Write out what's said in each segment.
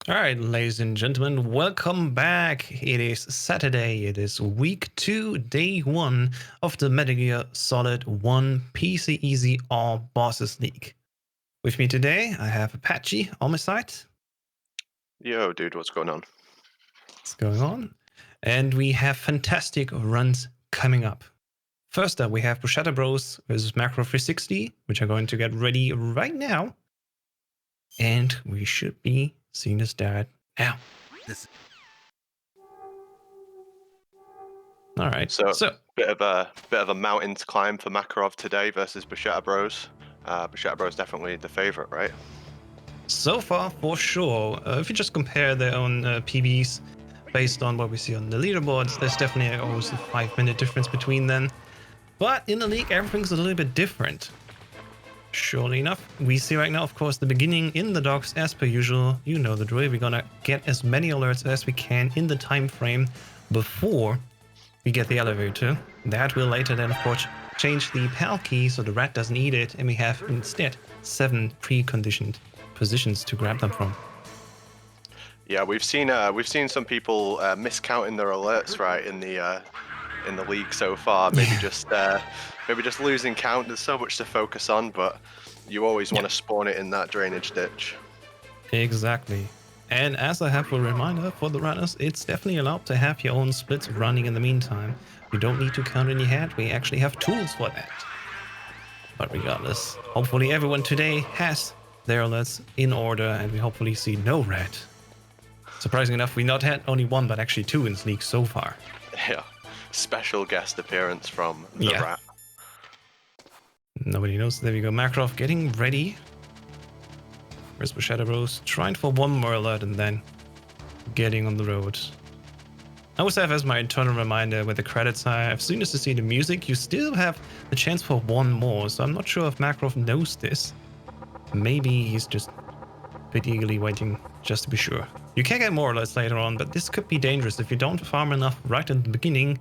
All right, ladies and gentlemen, welcome back. It is Saturday. It is week 2, day 1 of the Metal Gear Solid 1 PC Easy All Bosses League. With me today, I have Apache on my side. Yo, dude, what's going on? What's going on? And we have fantastic runs coming up. First up, we have Bruschetta Bros versus Makarov360, which are going to get ready right now. And we should be seeing the start now. All right. So bit of a mountain to climb for Makarov today versus Bruschetta Bros. Bruschetta Bros definitely the favorite, right? So far, for sure. If you just compare their own PBs based on what we see on the leaderboards, there's definitely always a 5-minute difference between them. But in the league, everything's a little bit different. Surely enough, we see right now, of course, the beginning in the docks as per usual. You know the drill. We're gonna get as many alerts as we can in the time frame before we get the elevator. That will later then, of course, change the PAL key so the rat doesn't eat it, and we have instead 7 preconditioned positions to grab them from. Yeah, we've seen some people miscounting their alerts right in the league so far. Maybe just losing count. There's so much to focus on, but you always want to spawn it in that drainage ditch. Exactly. And as a helpful reminder for the runners, it's definitely allowed to have your own splits running in the meantime. You don't need to count in your head. We actually have tools for that. But regardless, hopefully everyone today has their alerts in order, and we hopefully see no red. Surprisingly enough, we not had only 1, but actually 2 in this league so far. Yeah, special guest appearance from the rat. Nobody knows. There we go. Makarov getting ready. Where's Bruschetta Bros? Trying for 1 more alert and then getting on the road. I always have as my internal reminder with the credits high, as soon as you see the music, you still have the chance for 1 more. So I'm not sure if Makarov knows this. Maybe he's just a bit eagerly waiting just to be sure. You can get more alerts later on, but this could be dangerous if you don't farm enough right at the beginning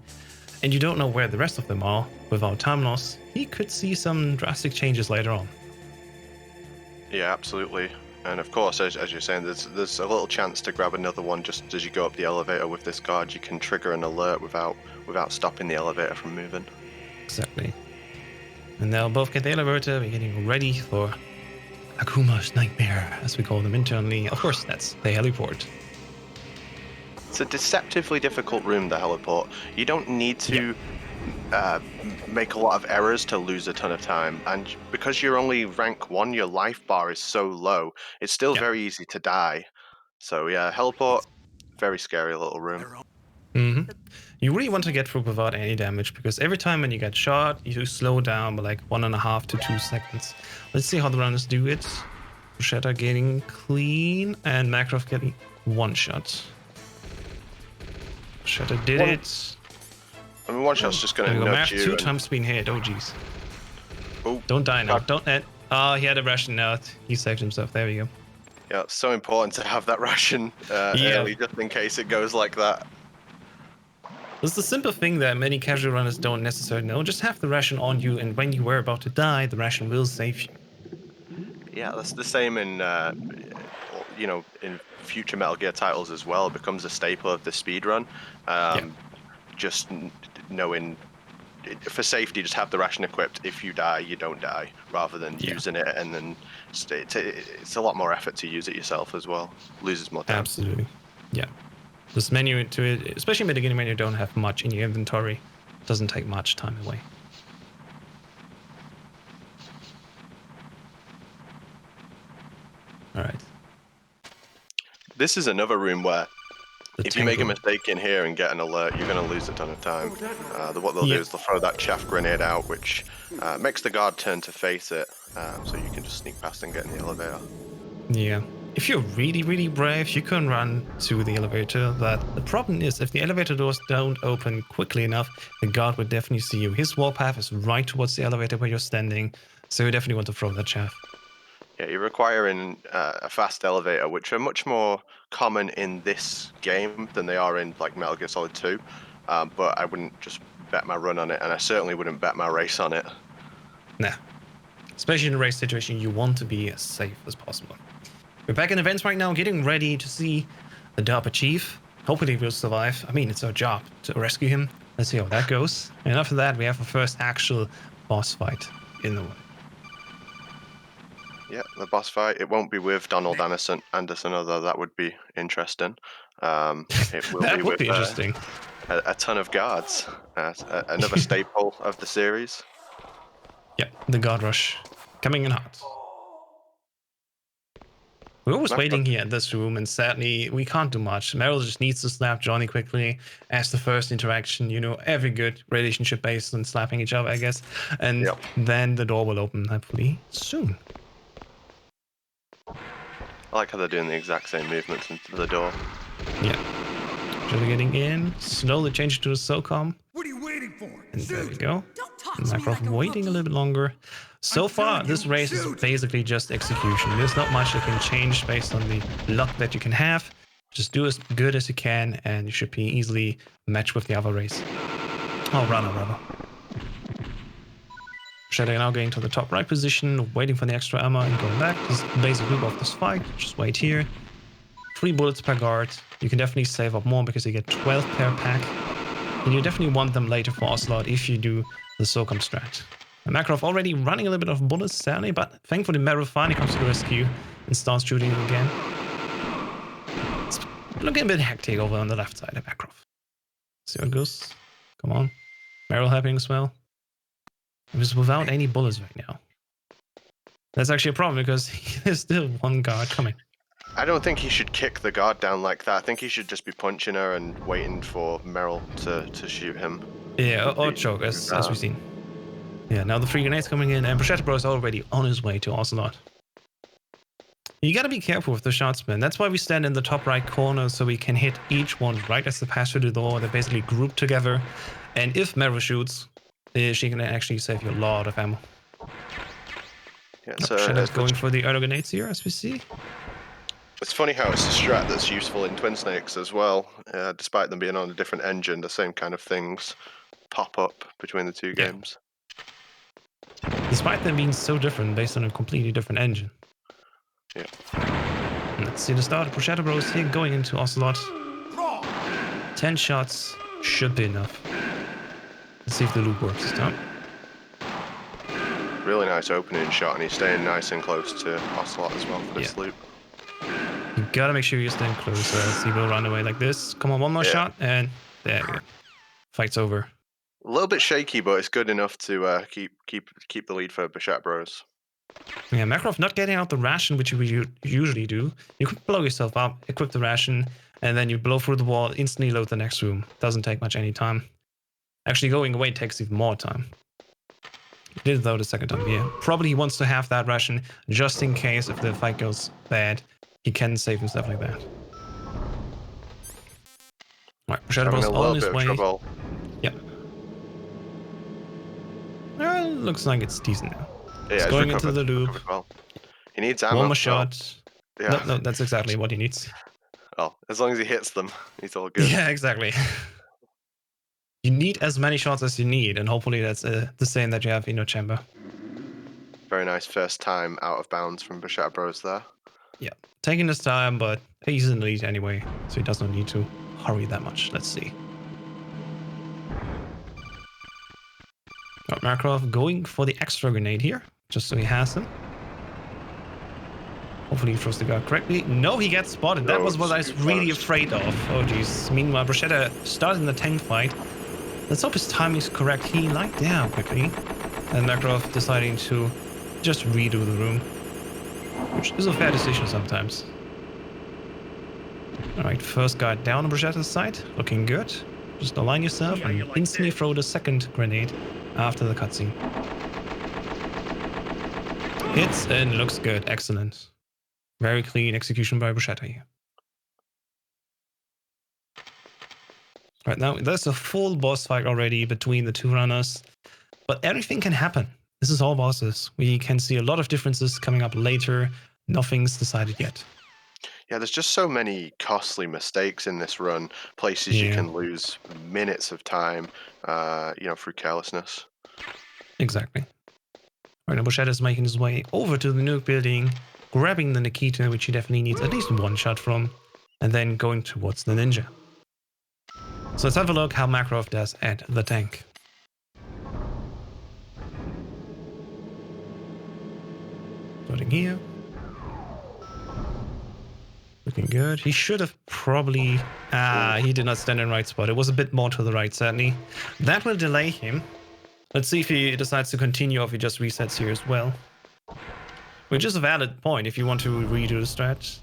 and you don't know where the rest of them are. Without time loss, he could see some drastic changes later on. Yeah, absolutely. And of course, as you're saying, there's a little chance to grab another one just as you go up the elevator with this guard. You can trigger an alert without stopping the elevator from moving. Exactly. And they'll both get the elevator. We're getting ready for Akuma's nightmare, as we call them internally. Of course, that's the heliport. It's a deceptively difficult room, the heliport. You don't need to make a lot of errors to lose a ton of time, and because you're only rank 1, your life bar is so low, it's still very easy to die. So yeah, heliport, very scary little room. Mm-hmm. You really want to get through without any damage, because every time when you get shot, you slow down by like 1.5 to 2 seconds. Let's see how the runners do it. Bruschetta getting clean, and Makarov getting 1 shot. Bruschetta did it. I mean, 1 shot's just going to nudge you. 2 times being hit. Oh, jeez. Oh, don't die now. Don't let. Oh, he had a ration now. He saved himself. There we go. Yeah, it's so important to have that ration early, just in case it goes like that. This is a simple thing that many casual runners don't necessarily know. Just have the ration on you, and when you were about to die, the ration will save you. Yeah, that's the same in in future Metal Gear titles as well. It becomes a staple of the speedrun. Just knowing, for safety, just have the ration equipped. If you die, you don't die, rather than using it and then it's a lot more effort to use it yourself as well. Loses more time. Absolutely. Yeah. This menu into it, especially in the beginning when you don't have much in your inventory, doesn't take much time away. All right. This is another room where if you make a mistake in here and get an alert, you're going to lose a ton of time. What they'll do is they'll throw that chaff grenade out, which makes the guard turn to face it, so you can just sneak past and get in the elevator. Yeah. If you're really, really brave, you can run to the elevator. But the problem is, if the elevator doors don't open quickly enough, the guard will definitely see you. His warpath is right towards the elevator where you're standing, so you definitely want to throw that chaff. Yeah, you're requiring a fast elevator, which are much more common in this game than they are in like Metal Gear Solid 2. But I wouldn't just bet my run on it, and I certainly wouldn't bet my race on it. Nah. Especially in a race situation, you want to be as safe as possible. We're back in events right now, getting ready to see the Darpa Chief. Hopefully we'll survive. I mean, it's our job to rescue him. Let's see how that goes. And after that, we have our first actual boss fight in the world. Yeah, the boss fight. It won't be with Donald Anderson, although that would be interesting. It will That be would with be interesting. a ton of guards. Another staple of the series. Yeah, the God Rush coming in hot. We're always waiting here in this room, and sadly, we can't do much. Meryl just needs to slap Johnny quickly as the first interaction. You know, every good relationship based on slapping each other, I guess. And then the door will open, hopefully, soon. I like how they're doing the exact same movements into the door. Yeah. Just getting in, slowly change to a SOCOM. What are you waiting for? And there we go. Makarov Like waiting a little bit longer. So far, this race is basically just execution. There's not much that can change based on the luck that you can have. Just do as good as you can, and you should be easily matched with the other race. Oh, rather. Shadow now going to the top right position, waiting for the extra ammo and going back. This is the basic loop of this fight. Just wait here. 3 bullets per guard. You can definitely save up more because you get 12 per pack. And you definitely want them later for Ocelot if you do the SOCOM strat. And Makarov already running a little bit of bullets, sadly, but thankfully Meryl finally comes to the rescue and starts shooting him again. It's looking a bit hectic over on the left side of Makarov. See how it goes. Come on. Meryl helping as well. Just without any bullets right now. That's actually a problem because there's still one guard coming. I don't think he should kick the guard down like that. I think he should just be punching her and waiting for Meryl to shoot him. Yeah, or choke, as we've seen. Yeah, now the 3 grenades coming in, and Bruschetta Bro is already on his way to Ocelot. You gotta be careful with the shots, man. That's why we stand in the top right corner, so we can hit each one right as they pass through the door. They're basically grouped together. And if Meryl shoots, she can actually save you a lot of ammo. Yeah, so Bruschetta's going for the auto grenades here, as we see. It's funny how it's a strat that's useful in Twin Snakes as well. Despite them being on a different engine, the same kind of things pop up between the two games. Despite them being so different based on a completely different engine. Yeah. Let's see the start of Bruschetta Bros here going into Ocelot. 10 shots should be enough. Let's see if the loop works this time. Really nice opening shot, and he's staying nice and close to Ocelot as well for this loop. You gotta make sure you're staying close. Let's see, we'll run away like this. Come on, one more shot, and there we go. Fight's over. A little bit shaky, but it's good enough to keep the lead for Bruschetta Bros. Yeah, Makarov not getting out the ration, which we usually do. You could blow yourself up, equip the ration, and then you blow through the wall, instantly load the next room. Doesn't take much any time. Actually, going away takes even more time. He did it though the second time, yeah. Probably he wants to have that ration just in case if the fight goes bad, he can save himself like that. Alright, Bruschetta Bros on his way. Yep. Well, looks like it's decent now. Yeah, it's going into the loop. Well. He needs ammo. One more shot. Yeah. No, that's exactly what he needs. Well, as long as he hits them, he's all good. Yeah, exactly. You need as many shots as you need, and hopefully that's the same that you have in your chamber. Very nice first time out of bounds from Bruschetta Bros there. Yeah, taking his time, but he's in the lead anyway, so he doesn't need to hurry that much. Let's see. Got Makarov going for the extra grenade here, just so he has them. Hopefully he throws the guard correctly. No, he gets spotted. That was what I was really afraid of. Oh, jeez. Meanwhile, Bruschetta started the tank fight. Let's hope his timing is correct. He lied down quickly. And Makarov deciding to just redo the room. Which is a fair decision sometimes. Alright, first guard down on Bruschetta's side. Looking good. Just align yourself and instantly throw the second grenade after the cutscene. Hits and looks good. Excellent. Very clean execution by Bruschetta here. Right now, there's a full boss fight already between the 2 runners. But everything can happen. This is all bosses. We can see a lot of differences coming up later. Nothing's decided yet. Yeah, there's just so many costly mistakes in this run. Places you can lose minutes of time, through carelessness. Exactly. Right now, Bruschetta is making his way over to the nuke building. grabbing the Nikita, which he definitely needs at least one shot from, and then going towards the ninja. So let's have a look how Makarov does at the tank. Starting here. Looking good. He should have probably... he did not stand in the right spot. It was a bit more to the right, certainly. That will delay him. Let's see if he decides to continue or if he just resets here as well. Which is a valid point if you want to redo the strat.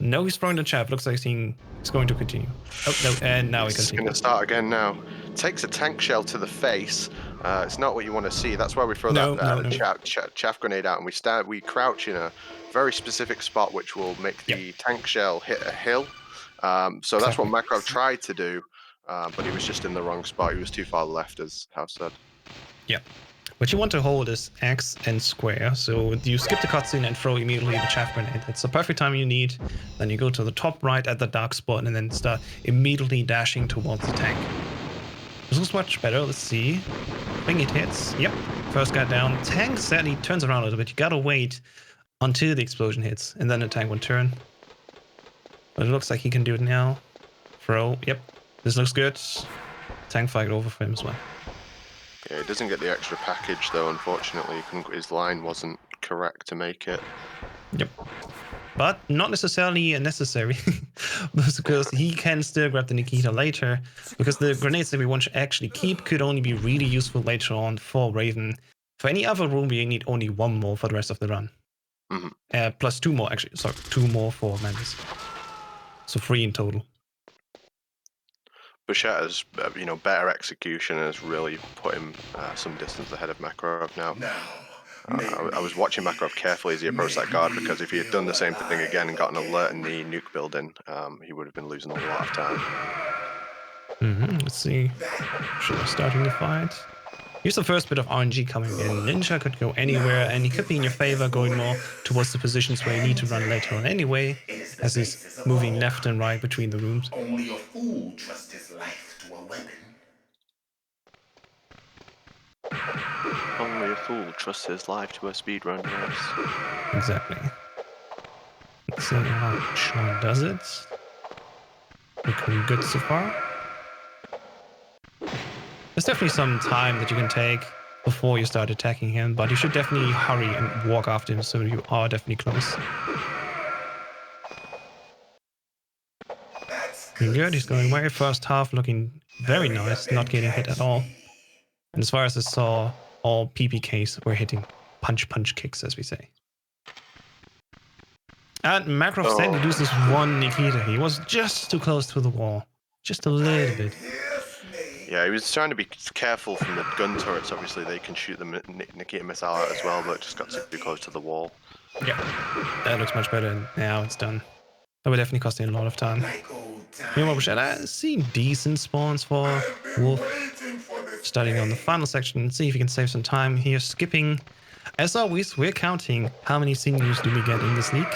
No, he's throwing the trap. Looks like he's going to continue. Oh, no, and now he continues. It's going to start again now. Takes a tank shell to the face. It's not what you want to see. That's why we throw chaff grenade out, and we crouch in a very specific spot, which will make the tank shell hit a hill. So that's what Makarov tried to do, but he was just in the wrong spot. He was too far left, as House said. Yeah. What you want to hold is X and square. So you skip the cutscene and throw immediately the chaff grenade. It's the perfect time you need. Then you go to the top right at the dark spot and then start immediately dashing towards the tank. This looks much better. Let's see. I think it hits. Yep. First guy down. Tank sadly turns around a little bit. You gotta wait until the explosion hits, and then the tank will turn. But it looks like he can do it now. Throw. Yep. This looks good. Tank fight over for him as well. Yeah, he doesn't get the extra package though, unfortunately. His line wasn't correct to make it. Yep. But not necessarily necessary, because he can still grab the Nikita later, because the grenades that we want to actually keep could only be really useful later on for Raven. For any other room, we need only one more for the rest of the run. Mm-hmm. Plus two more, actually. Sorry, two more for Mantis. So 3 in total. Bouchette's, better execution has really put him some distance ahead of Makarov now. I was watching Makarov carefully as he approached that guard, because if he had done the same thing again and got an alert in the nuke building, he would have been losing a lot of time. Let's see. Starting the fight. Here's the first bit of RNG coming in. Ninja could go anywhere, and he could be in your favor, going more towards the positions where you need to run later on anyway, as he's moving left and right between the rooms. Only a fool trusts his life to a weapon. Only a fool trusts his life to a speedrun race. Exactly. Let's see how Sean does it. Looking good so far. There's definitely some time that you can take before you start attacking him, but you should definitely hurry and walk after him so you are definitely close. Looking good, he's going very first half, looking very nice, not getting hit at all. And as far as I saw, all PPKs were hitting punch kicks, as we say. And Makarov said he loses one Nikita. He was just too close to the wall. Just a little bit. Yeah, he was trying to be careful from the gun turrets. Obviously, they can shoot the Nikita missile out as well, but just got too close to the wall. Yeah, that looks much better. Now it's done. That would definitely cost him a lot of time. Meanwhile, I see decent spawns for Wolf. Starting on the final section and see if we can save some time here. Skipping. As always, we're counting how many singles do we get in this league.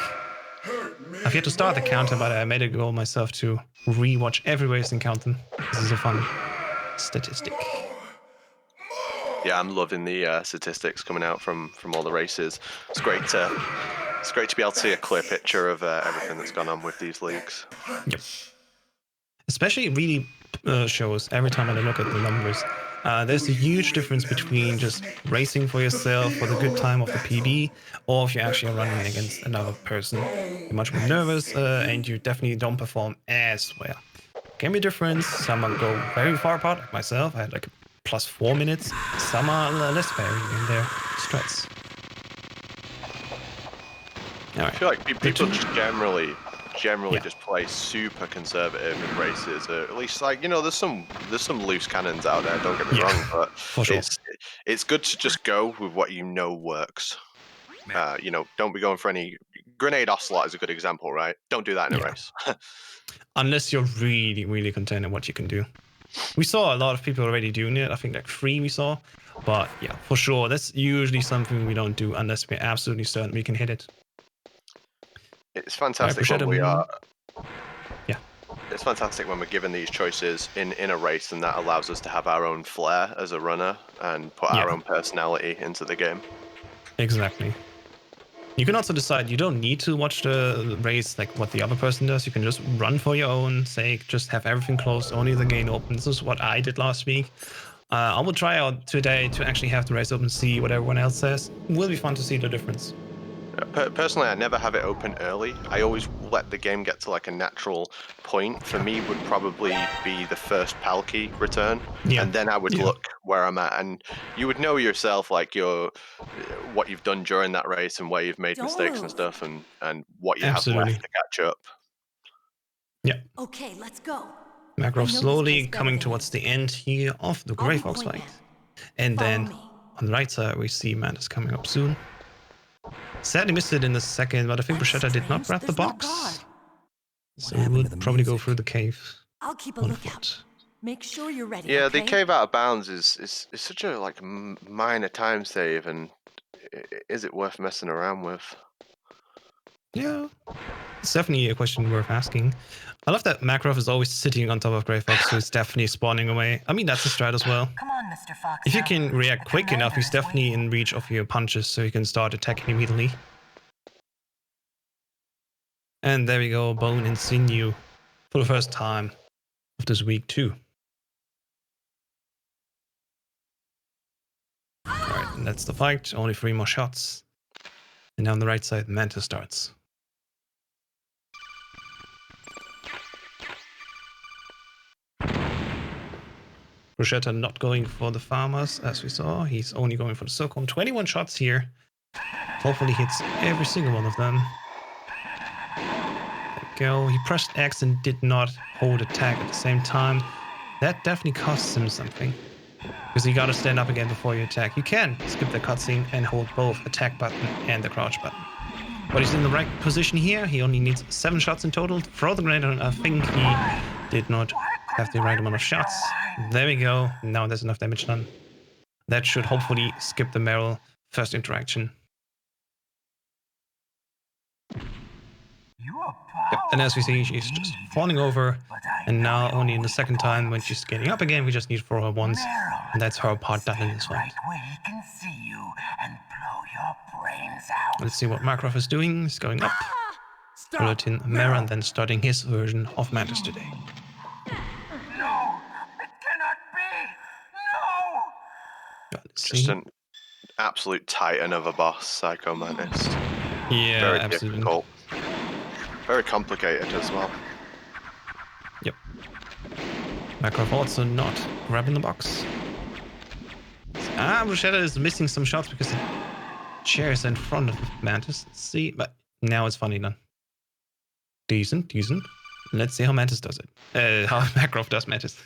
I've yet to start the counter, but I made a goal myself to rewatch every race and count them. This is a fun statistic. Yeah, I'm loving the statistics coming out from all the races. It's great to be able to see a clear picture of everything that's gone on with these leagues. Yep. Especially really shows every time I look at the numbers. There's a huge difference between just racing for yourself for the good time of the PB, or if you're actually running against another person. You're much more nervous, and you definitely don't perform as well. Can be a difference. Some go very far apart, like myself. I had like +4 minutes. Some are less varied in their strats. I feel like people just generally just play super conservative in races. At least, like, there's some loose cannons out there. Don't get me wrong, but it's good to just go with what works. Don't be going for any grenade ocelot is a good example, right? Don't do that in a race. Unless you're really, really content in what you can do. We saw a lot of people already doing it. I think like 3 we saw, but yeah, for sure, that's usually something we don't do unless we're absolutely certain we can hit it. It's fantastic when we are. Yeah. It's fantastic when we're given these choices in a race, and that allows us to have our own flair as a runner and put our own personality into the game. Exactly. You can also decide you don't need to watch the race like what the other person does. You can just run for your own sake, just have everything closed, only the gate open. This is what I did last week. I will try out today to actually have the race open, see what everyone else says. It will be fun to see the difference. Personally, I never have it open early. I always let the game get to like a natural point. For me, would probably be the first PAL key return, and then I would look where I'm at, and you would know yourself like what you've done during that race and where you've made mistakes and stuff, and what you have left to catch up. Yeah. Okay, let's go. Makarov slowly coming towards the end here of the Grey Fox fight, and then on the right side we see Mantis coming up soon. Sadly missed it in the second, but I think Bruschetta did not grab the box. So we will probably go through the cave. I'll keep a lookout. Make sure you're ready. Yeah, okay? the cave out of bounds is such a like minor time save, and is it worth messing around with? Yeah, it's definitely a question worth asking. I love that Makarov is always sitting on top of Grey Fox, so he's definitely spawning away. I mean, that's a strat as well. Come on, Mr. Fox. If you can react quick enough, he's definitely in reach of your punches, so you can start attacking immediately. And there we go, Bone and Sinew for the first time of this week too. Alright, and that's the fight. Only 3 more shots. And now on the right side, Mantis starts. Bruschetta not going for the farmers, as we saw. He's only going for the SOCOM. 21 shots here. Hopefully hits every single one of them. There we go. He pressed X and did not hold attack at the same time. That definitely costs him something. Because you gotta stand up again before you attack. You can skip the cutscene and hold both attack button and the crouch button. But he's in the right position here. He only needs 7 shots in total. Throw the grenade, and I think he did not have the right amount of shots. There we go. Now there's enough damage done. That should hopefully skip the Meryl first interaction. Yep. And as we see, she's just falling over. And now only in the second time when she's getting up again, we just need to throw her once. And that's her part done in this fight. Let's see what Makarov is doing. He's going up. Bulletin Mera, and then starting his version of Mantis today. No! It cannot be! No! Just an absolute titan of a boss, Psycho Mantis. Yeah, very absolutely. difficult. Very complicated as well. Yep. Makarov also not grabbing the box. Bruschetta is missing some shots because the chair is in front of Mantis. Let's see, but now it's funny done. Decent. Let's see how Mantis does it. How Makarov does Mantis.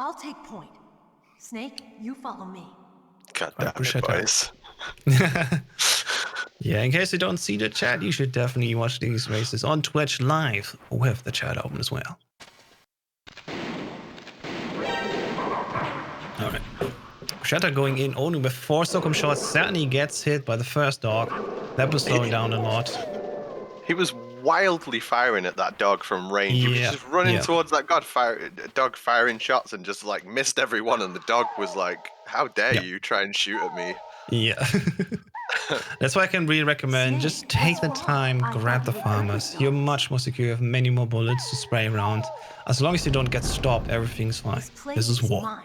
I'll take point. Snake, you follow me. God damn it, boys. Yeah, in case you don't see the chat, you should definitely watch these races on Twitch live with the chat open as well. Alright. Shatter going in only with 4 SOCOM shots. Certainly gets hit by the first dog. That was slowing down a lot. He was wildly firing at that dog from range. He was just running towards that dog firing shots and just like missed every one. And the dog was like, how dare you try and shoot at me? Yeah. That's why I can really recommend just take the time, grab the farmers. You're much more secure, have many more bullets to spray around. As long as you don't get stopped, everything's fine. This is war.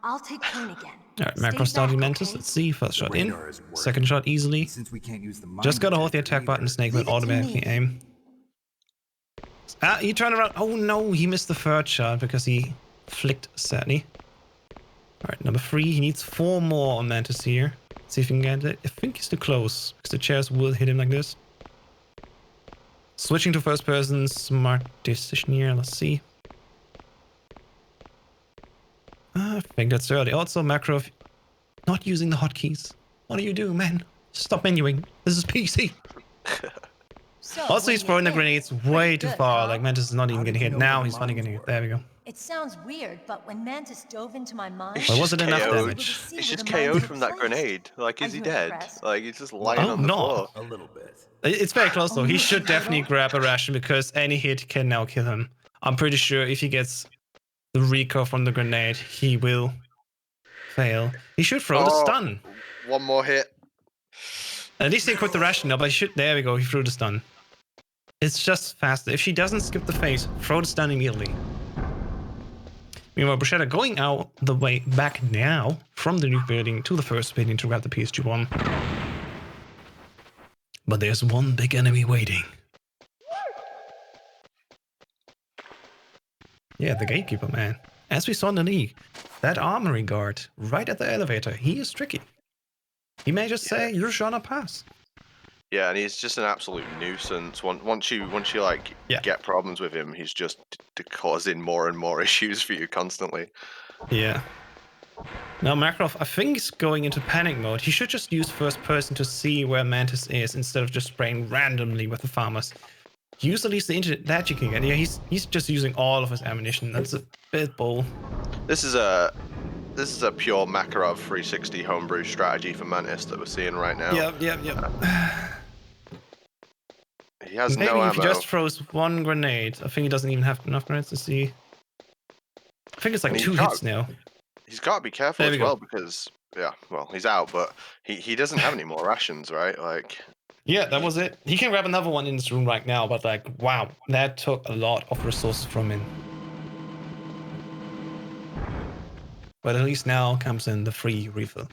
I'll take point again. Alright, Makarov starting Mantis. Let's see. First shot in. Second shot easily. Just gotta hold the attack button. Snake will automatically aim. He turned around. Oh no, he missed the third shot because he flicked sadly. Alright, number 3. He needs 4 more on Mantis here. Let's see if he can get it. I think he's too close because the chairs will hit him like this. Switching to first person. Smart decision here. Let's see. I think that's early. Also, Makarov not using the hotkeys. What do you do, man? Stop menuing. This is PC. Also, he's throwing the grenades way too far. Like, Mantis is not even getting hit. Now he's finally getting hit. There we go. It sounds weird, but when Mantis dove into my mind, He's But was just it enough KO'd. damage? He's just KO'd from that grenade. Like, is he dead? Like, he's just lying on the floor. A little bit. It's very close though. He Only should a definitely little? grab a ration because any hit can now kill him. I'm pretty sure if he gets the recoil from the grenade, he will fail. He should throw the stun. One more hit. At least he equipped the ration now, but he should. There we go. He threw the stun. It's just faster. If she doesn't skip the phase, throw the stun immediately. Meanwhile, Bruschetta going out the way back now from the new building to the first building to grab the PSG-1. But there's one big enemy waiting. Yeah, the gatekeeper, man. As we saw in the league, that armory guard right at the elevator, he is tricky. He may just say, "You're gonna pass." Yeah, and he's just an absolute nuisance. Once you like get problems with him, he's just causing more and more issues for you constantly. Yeah. Now Makarov, I think, is going into panic mode. He should just use first person to see where Mantis is instead of just spraying randomly with the farmers. Use at least the internet that you can get. Yeah, he's just using all of his ammunition. That's a bit bold. This is a pure Makarov360 homebrew strategy for Mantis that we're seeing right now. Yeah. He has Maybe no if ammo. he just throws one grenade, I think he doesn't even have enough grenades to see. I think it's like 2 hits now. He's got to be careful as well because, he's out, but he doesn't have any more rations, right? Like. Yeah, that was it. He can grab another one in this room right now, but like, wow, that took a lot of resources from him. But at least now comes in the free refill.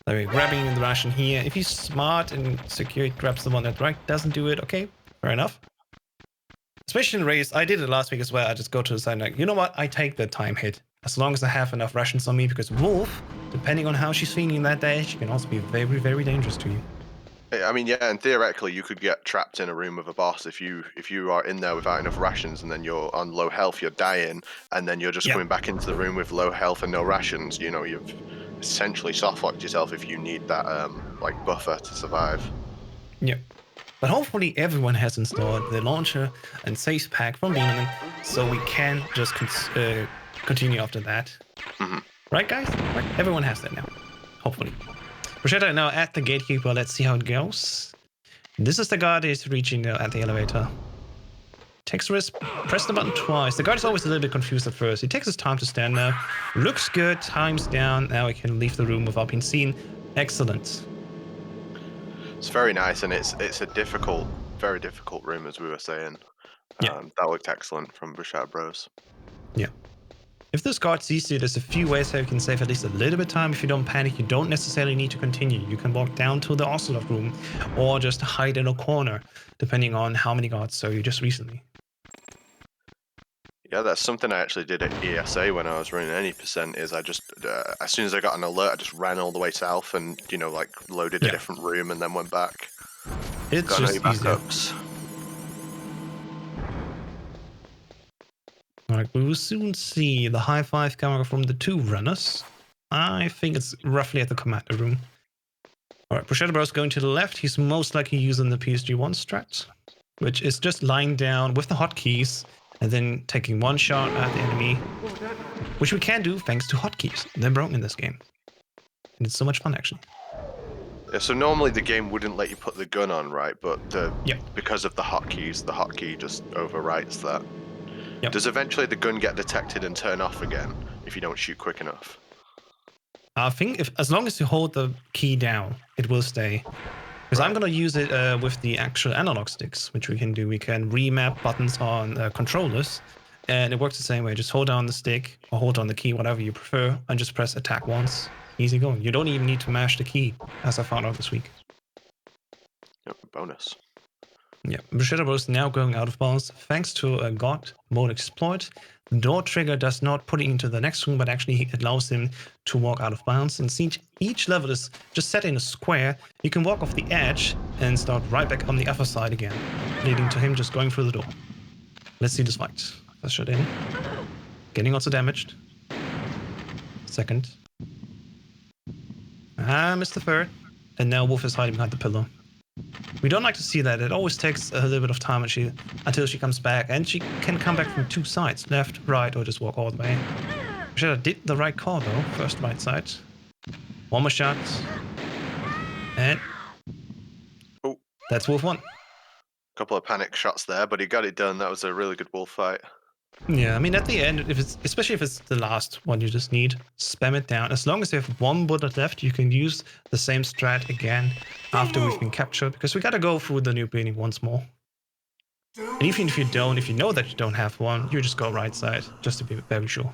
So we're grabbing the ration here. If he's smart and secure, he grabs the one that doesn't do it. Okay, fair enough. Especially in race, I did it last week as well. I just go to the side like, you know what? I take the time hit as long as I have enough rations on me, because Wolf, depending on how she's feeling that day, she can also be very, very dangerous to you. I mean, yeah, and theoretically, you could get trapped in a room with a boss if you are in there without enough rations, and then you're on low health, you're dying, and then you're just coming back into the room with low health and no rations. You know, you've essentially soft-locked yourself if you need that like buffer to survive. Yeah, but hopefully everyone has installed the launcher and safe pack from Beaman, so we can just continue after that. Mm-hmm. Right, guys? Right? Everyone has that now. Hopefully. Bruschetta now at the gatekeeper. Let's see how it goes. This is the guard is reaching at the elevator. Takes risk. Press the button twice. The guard is always a little bit confused at first. He takes his time to stand there. Looks good. Time's down. Now he can leave the room without being seen. Excellent. It's very nice, and it's a difficult, very difficult room, as we were saying. That looked excellent from Bruschetta Bros. Yeah. If this guard sees you, there's a few ways how you can save at least a little bit of time. If you don't panic, you don't necessarily need to continue. You can walk down to the ocelot room or just hide in a corner, depending on how many guards saw you just recently. Yeah, that's something I actually did at ESA when I was running any percent, is I just, as soon as I got an alert, I just ran all the way south and, like loaded a different room and then went back. It's got just no easier. backups. Alright, we will soon see the high five camera from the 2 runners. I think it's roughly at the commander room. Alright, Bruschetta Bros going to the left. He's most likely using the PSG-1 strat, which is just lying down with the hotkeys and then taking one shot at the enemy, which we can do thanks to hotkeys. They're broken in this game. And it's so much fun, actually. Yeah, so normally the game wouldn't let you put the gun on, right? But Yep. because of the hotkeys, the hotkey just overwrites that. Yep. Does eventually the gun get detected and turn off again if you don't shoot quick enough? I think as long as you hold the key down, it will stay. Because I'm going to use it with the actual analog sticks, which we can do. We can remap buttons on controllers, and it works the same way. Just hold down the stick or hold on the key, whatever you prefer, and just press attack once. Easy going. You don't even need to mash the key, as I found out this week. Yep, bonus. Yeah, Bruschetta Bros now going out of bounds thanks to a God mode exploit. The door trigger does not put it into the next room, but actually allows him to walk out of bounds. And since each level is just set in a square, you can walk off the edge and start right back on the other side again, leading to him just going through the door. Let's see this fight. First shot in. Getting also damaged. Second. Missed the third. And now Wolf is hiding behind the pillar. We don't like to see that. It always takes a little bit of time until she comes back. And she can come back from two sides, left, right, or just walk all the way. Should have did the right call though. First right side. One more shot. And Oh, that's Wolf 1. couple of panic shots there, but he got it done. That was a really good wolf fight. Yeah, I mean at the end, especially if it's the last one you just need, spam it down. As long as you have one bullet left, you can use the same strat again after we've been captured, because we gotta go through the new beginning once more. And even if you know that you don't have one, you just go right side, just to be very sure.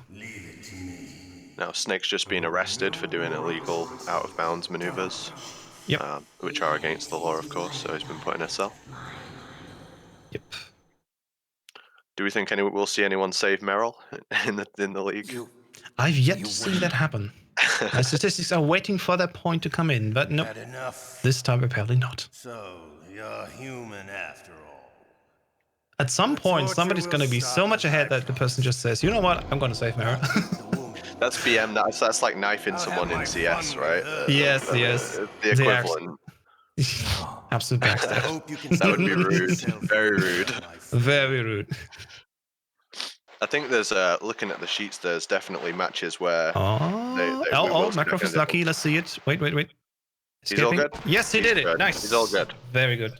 Now Snake's just been arrested for doing illegal out-of-bounds maneuvers, Yep. which are against the law, of course. So he's been put in a cell. Yep. Do we think we'll see anyone save Meryl in the league? I've yet to see that happen. My statistics are waiting for that point to come in, but nope. This time apparently not. So, you're human after all. At some point, somebody's going to be so much ahead that the person just says, you know what, I'm going to save Meryl. That's BM. That's like knifing someone in CS, right? Yes. The equivalent. Absolute backstab. That would be rude. Very rude. Very rude. I think there's looking at the sheets. There's definitely matches where. Makarov is lucky. Let's see it. Wait. He's all good. Yes, he did it. Good. Nice. He's all good. Very good.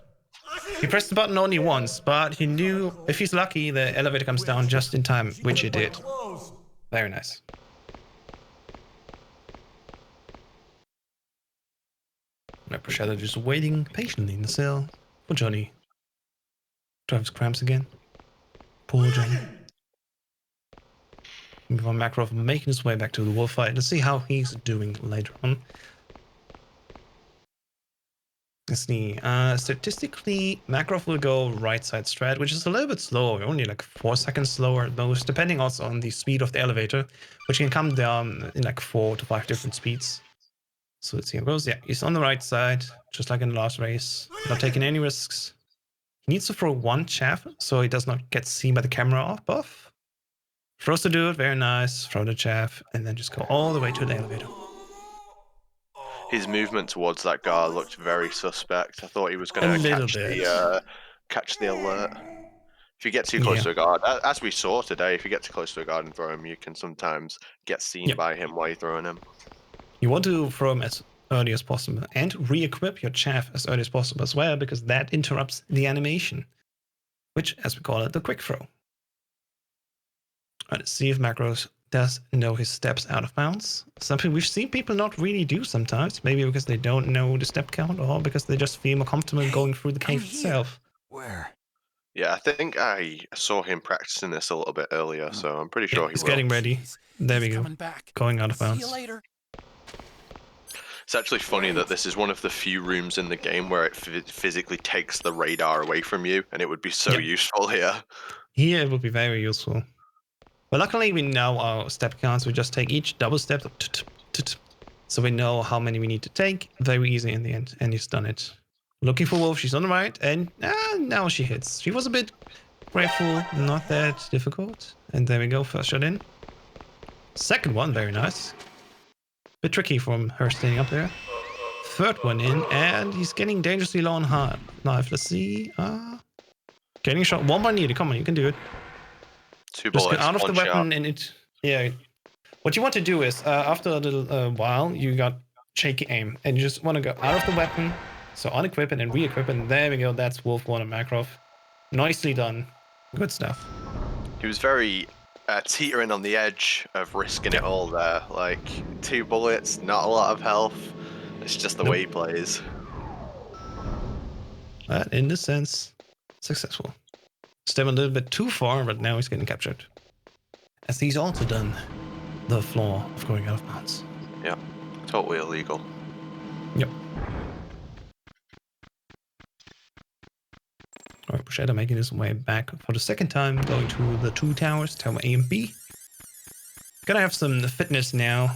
He pressed the button only once, but he knew if he's lucky, the elevator comes down just in time, which it did. Very nice. Shadow just waiting patiently in the cell for Johnny. Drives cramps again. Poor Johnny. Meanwhile, Makarov making his way back to the wolf fight. Let's see how he's doing later on. Let's see. Statistically, Makarov will go right side strat, which is a little bit slower, only like 4 seconds slower at most, depending also on the speed of the elevator, which can come down in like 4 to 5 different speeds. So let's see how it goes. Yeah, he's on the right side, just like in the last race. Not taking any risks. He needs to throw one chaff so he does not get seen by the camera above. Throws the dude, very nice. Throw the chaff, and then just go all the way to the elevator. His movement towards that guard looked very suspect. I thought he was going to catch the alert. If you get too close to a guard, as we saw today, if you get too close to a guard and throw him, you can sometimes get seen by him while you're throwing him. You want to throw him as early as possible and re-equip your chaff as early as possible as well, because that interrupts the animation, which, as we call it, the quick throw. Let's see if Makarov does know his steps out of bounds. Something we've seen people not really do sometimes, maybe because they don't know the step count or because they just feel more comfortable going through the cave itself. Where? Yeah, I think I saw him practicing this a little bit earlier, so I'm pretty sure he's getting ready. There we go. Going out of bounds. See you later. It's actually funny that this is one of the few rooms in the game where it physically takes the radar away from you, and it would be so useful here. Here it would be very useful. But luckily we know our step counts. We just take each double step, so we know how many we need to take. Very easy in the end, and he's done it. Looking for Wolf, she's on the right, and now she hits. She was a bit grateful, not that difficult. And there we go, first shot in. Second one, very nice. Bit tricky from her standing up there. Third one in, and he's getting dangerously low on knife. Let's see. Getting a shot. One more needed. Come on, you can do it. Two Just bullets, get out of the weapon shot. and it. Yeah. What you want to do is, after a little while, you got shaky aim, and you just want to go out of the weapon. So unequip it and re-equip it. And there we go. That's Wolf 1 and Makarov. Nicely done. Good stuff. He was very teetering on the edge of risking it all there. Like 2 bullets, not a lot of health. It's just the way he plays. But in this sense, successful. Step a little bit too far, but now he's getting captured. As he's also done the flaw of going out of bounds. Yeah, totally illegal. Yep. Alright, Bruschetta making his way back for the second time, going to the 2 towers, Tower A and B. Gonna have some fitness now.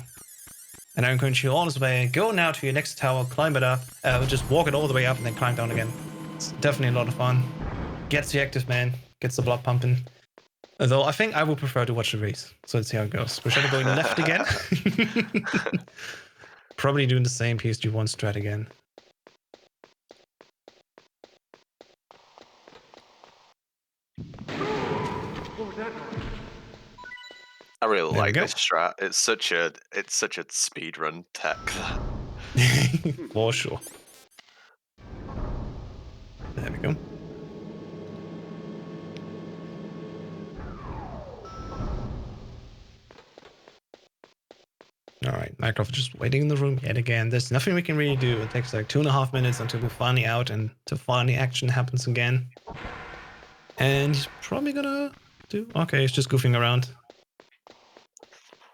And I encourage you all this way, go now to your next tower, climb it up, just walk it all the way up and then climb down again. It's definitely a lot of fun. Gets you active, man. Gets the blood pumping. Although I think I would prefer to watch the race. So let's see how it goes. Bruschetta going left again. Probably doing the same PSG1 strat again. I really There we like go. this strat. It's such a speedrun tech. For sure. There we go. Alright, Makarov just waiting in the room yet again. There's nothing we can really do. It takes like 2.5 minutes until we're finally out and to finally action happens again. And he's probably gonna do... Okay, he's just goofing around.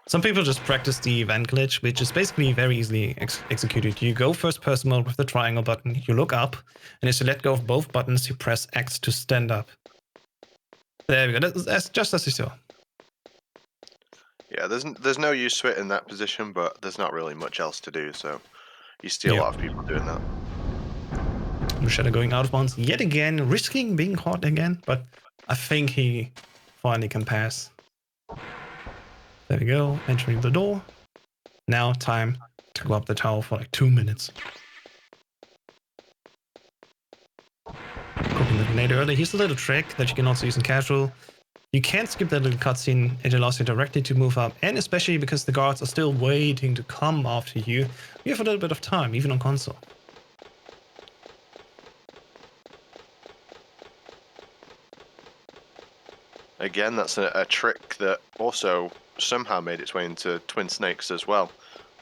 Some people just practice the event glitch, which is basically very easily executed. You go first person mode with the triangle button, you look up, and as you let go of both buttons, you press X to stand up. There we go, that's just as you saw. Yeah, there's no use to it in that position, but there's not really much else to do, so you see a Yeah. lot of people doing that. Shadow going out of bounds yet again, risking being caught again, but I think he finally can pass. There we go, entering the door. Now time to go up the tower for like 2 minutes. Cooking the grenade early. Here's a little trick that you can also use in casual. You can't skip that little cutscene, it allows you directly to move up, and especially because the guards are still waiting to come after you, you have a little bit of time, even on console. Again, that's a trick that also somehow made its way into Twin Snakes as well,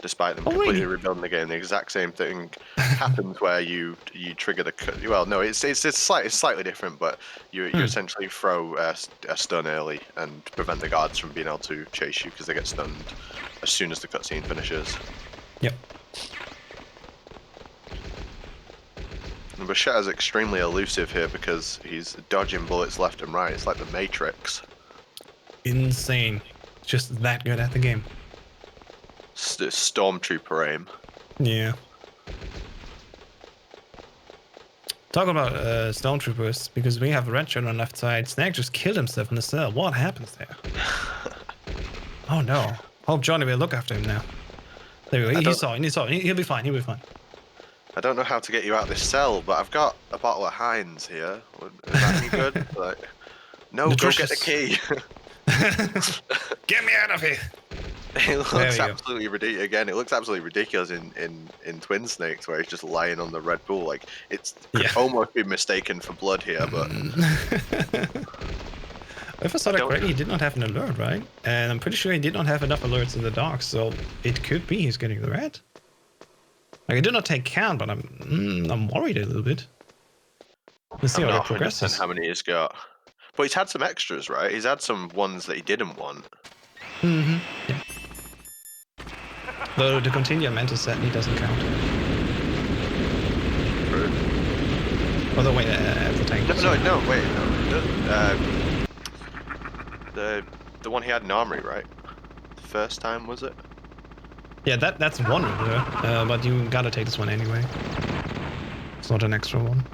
despite them completely really? rebuilding the game. The exact same thing happens where you trigger the well, no, it's slightly different, but you essentially throw a stun early and prevent the guards from being able to chase you because they get stunned as soon as the cutscene finishes. Yep. And Bachet's extremely elusive here because he's dodging bullets left and right. It's like the Matrix. Insane. Just that good at the game. Stormtrooper aim. Yeah. Talk about stormtroopers, because we have a red shirt on the left side. Snake just killed himself in the cell. What happens there? Oh no. Hope Johnny will look after him now. There we go. He saw it. He'll be fine. He'll be fine. I don't know how to get you out of this cell, but I've got a bottle of Heinz here. Is that any good? Like, no, Nutritious. go get the key. Get me out of here. It looks absolutely ridiculous. Again, it looks absolutely ridiculous in Twin Snakes, where he's just lying on the Red Bull. Like it's could almost be mistaken for blood here, but if I saw that correctly, he did not have an alert, right? And I'm pretty sure he did not have enough alerts in the dark, so it could be he's getting the red. Like, I did not take count, but I'm worried a little bit. Let's see how it progresses. How many he's got, but he's had some extras, right? He's had some ones that he didn't want. Yeah. Though the continue mental certainly doesn't count. True. By the way, the tank. No, wait, no. The one he had in Armory, right? The first time, was it? Yeah, that's one alert, but you gotta take this one anyway. It's not an extra one.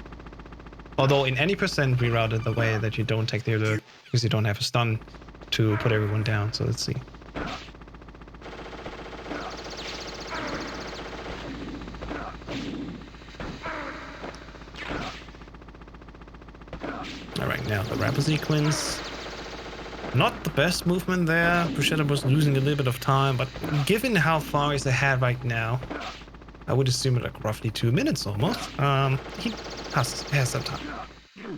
Although in any percent rerouted the way that you don't take the alert because you don't have a stun to put everyone down. So let's see. Alright, now the rapid sequence. Not the best movement there. Bruschetta was losing a little bit of time, but given how far he's ahead right now, I would assume it like roughly 2 minutes almost. He has some time.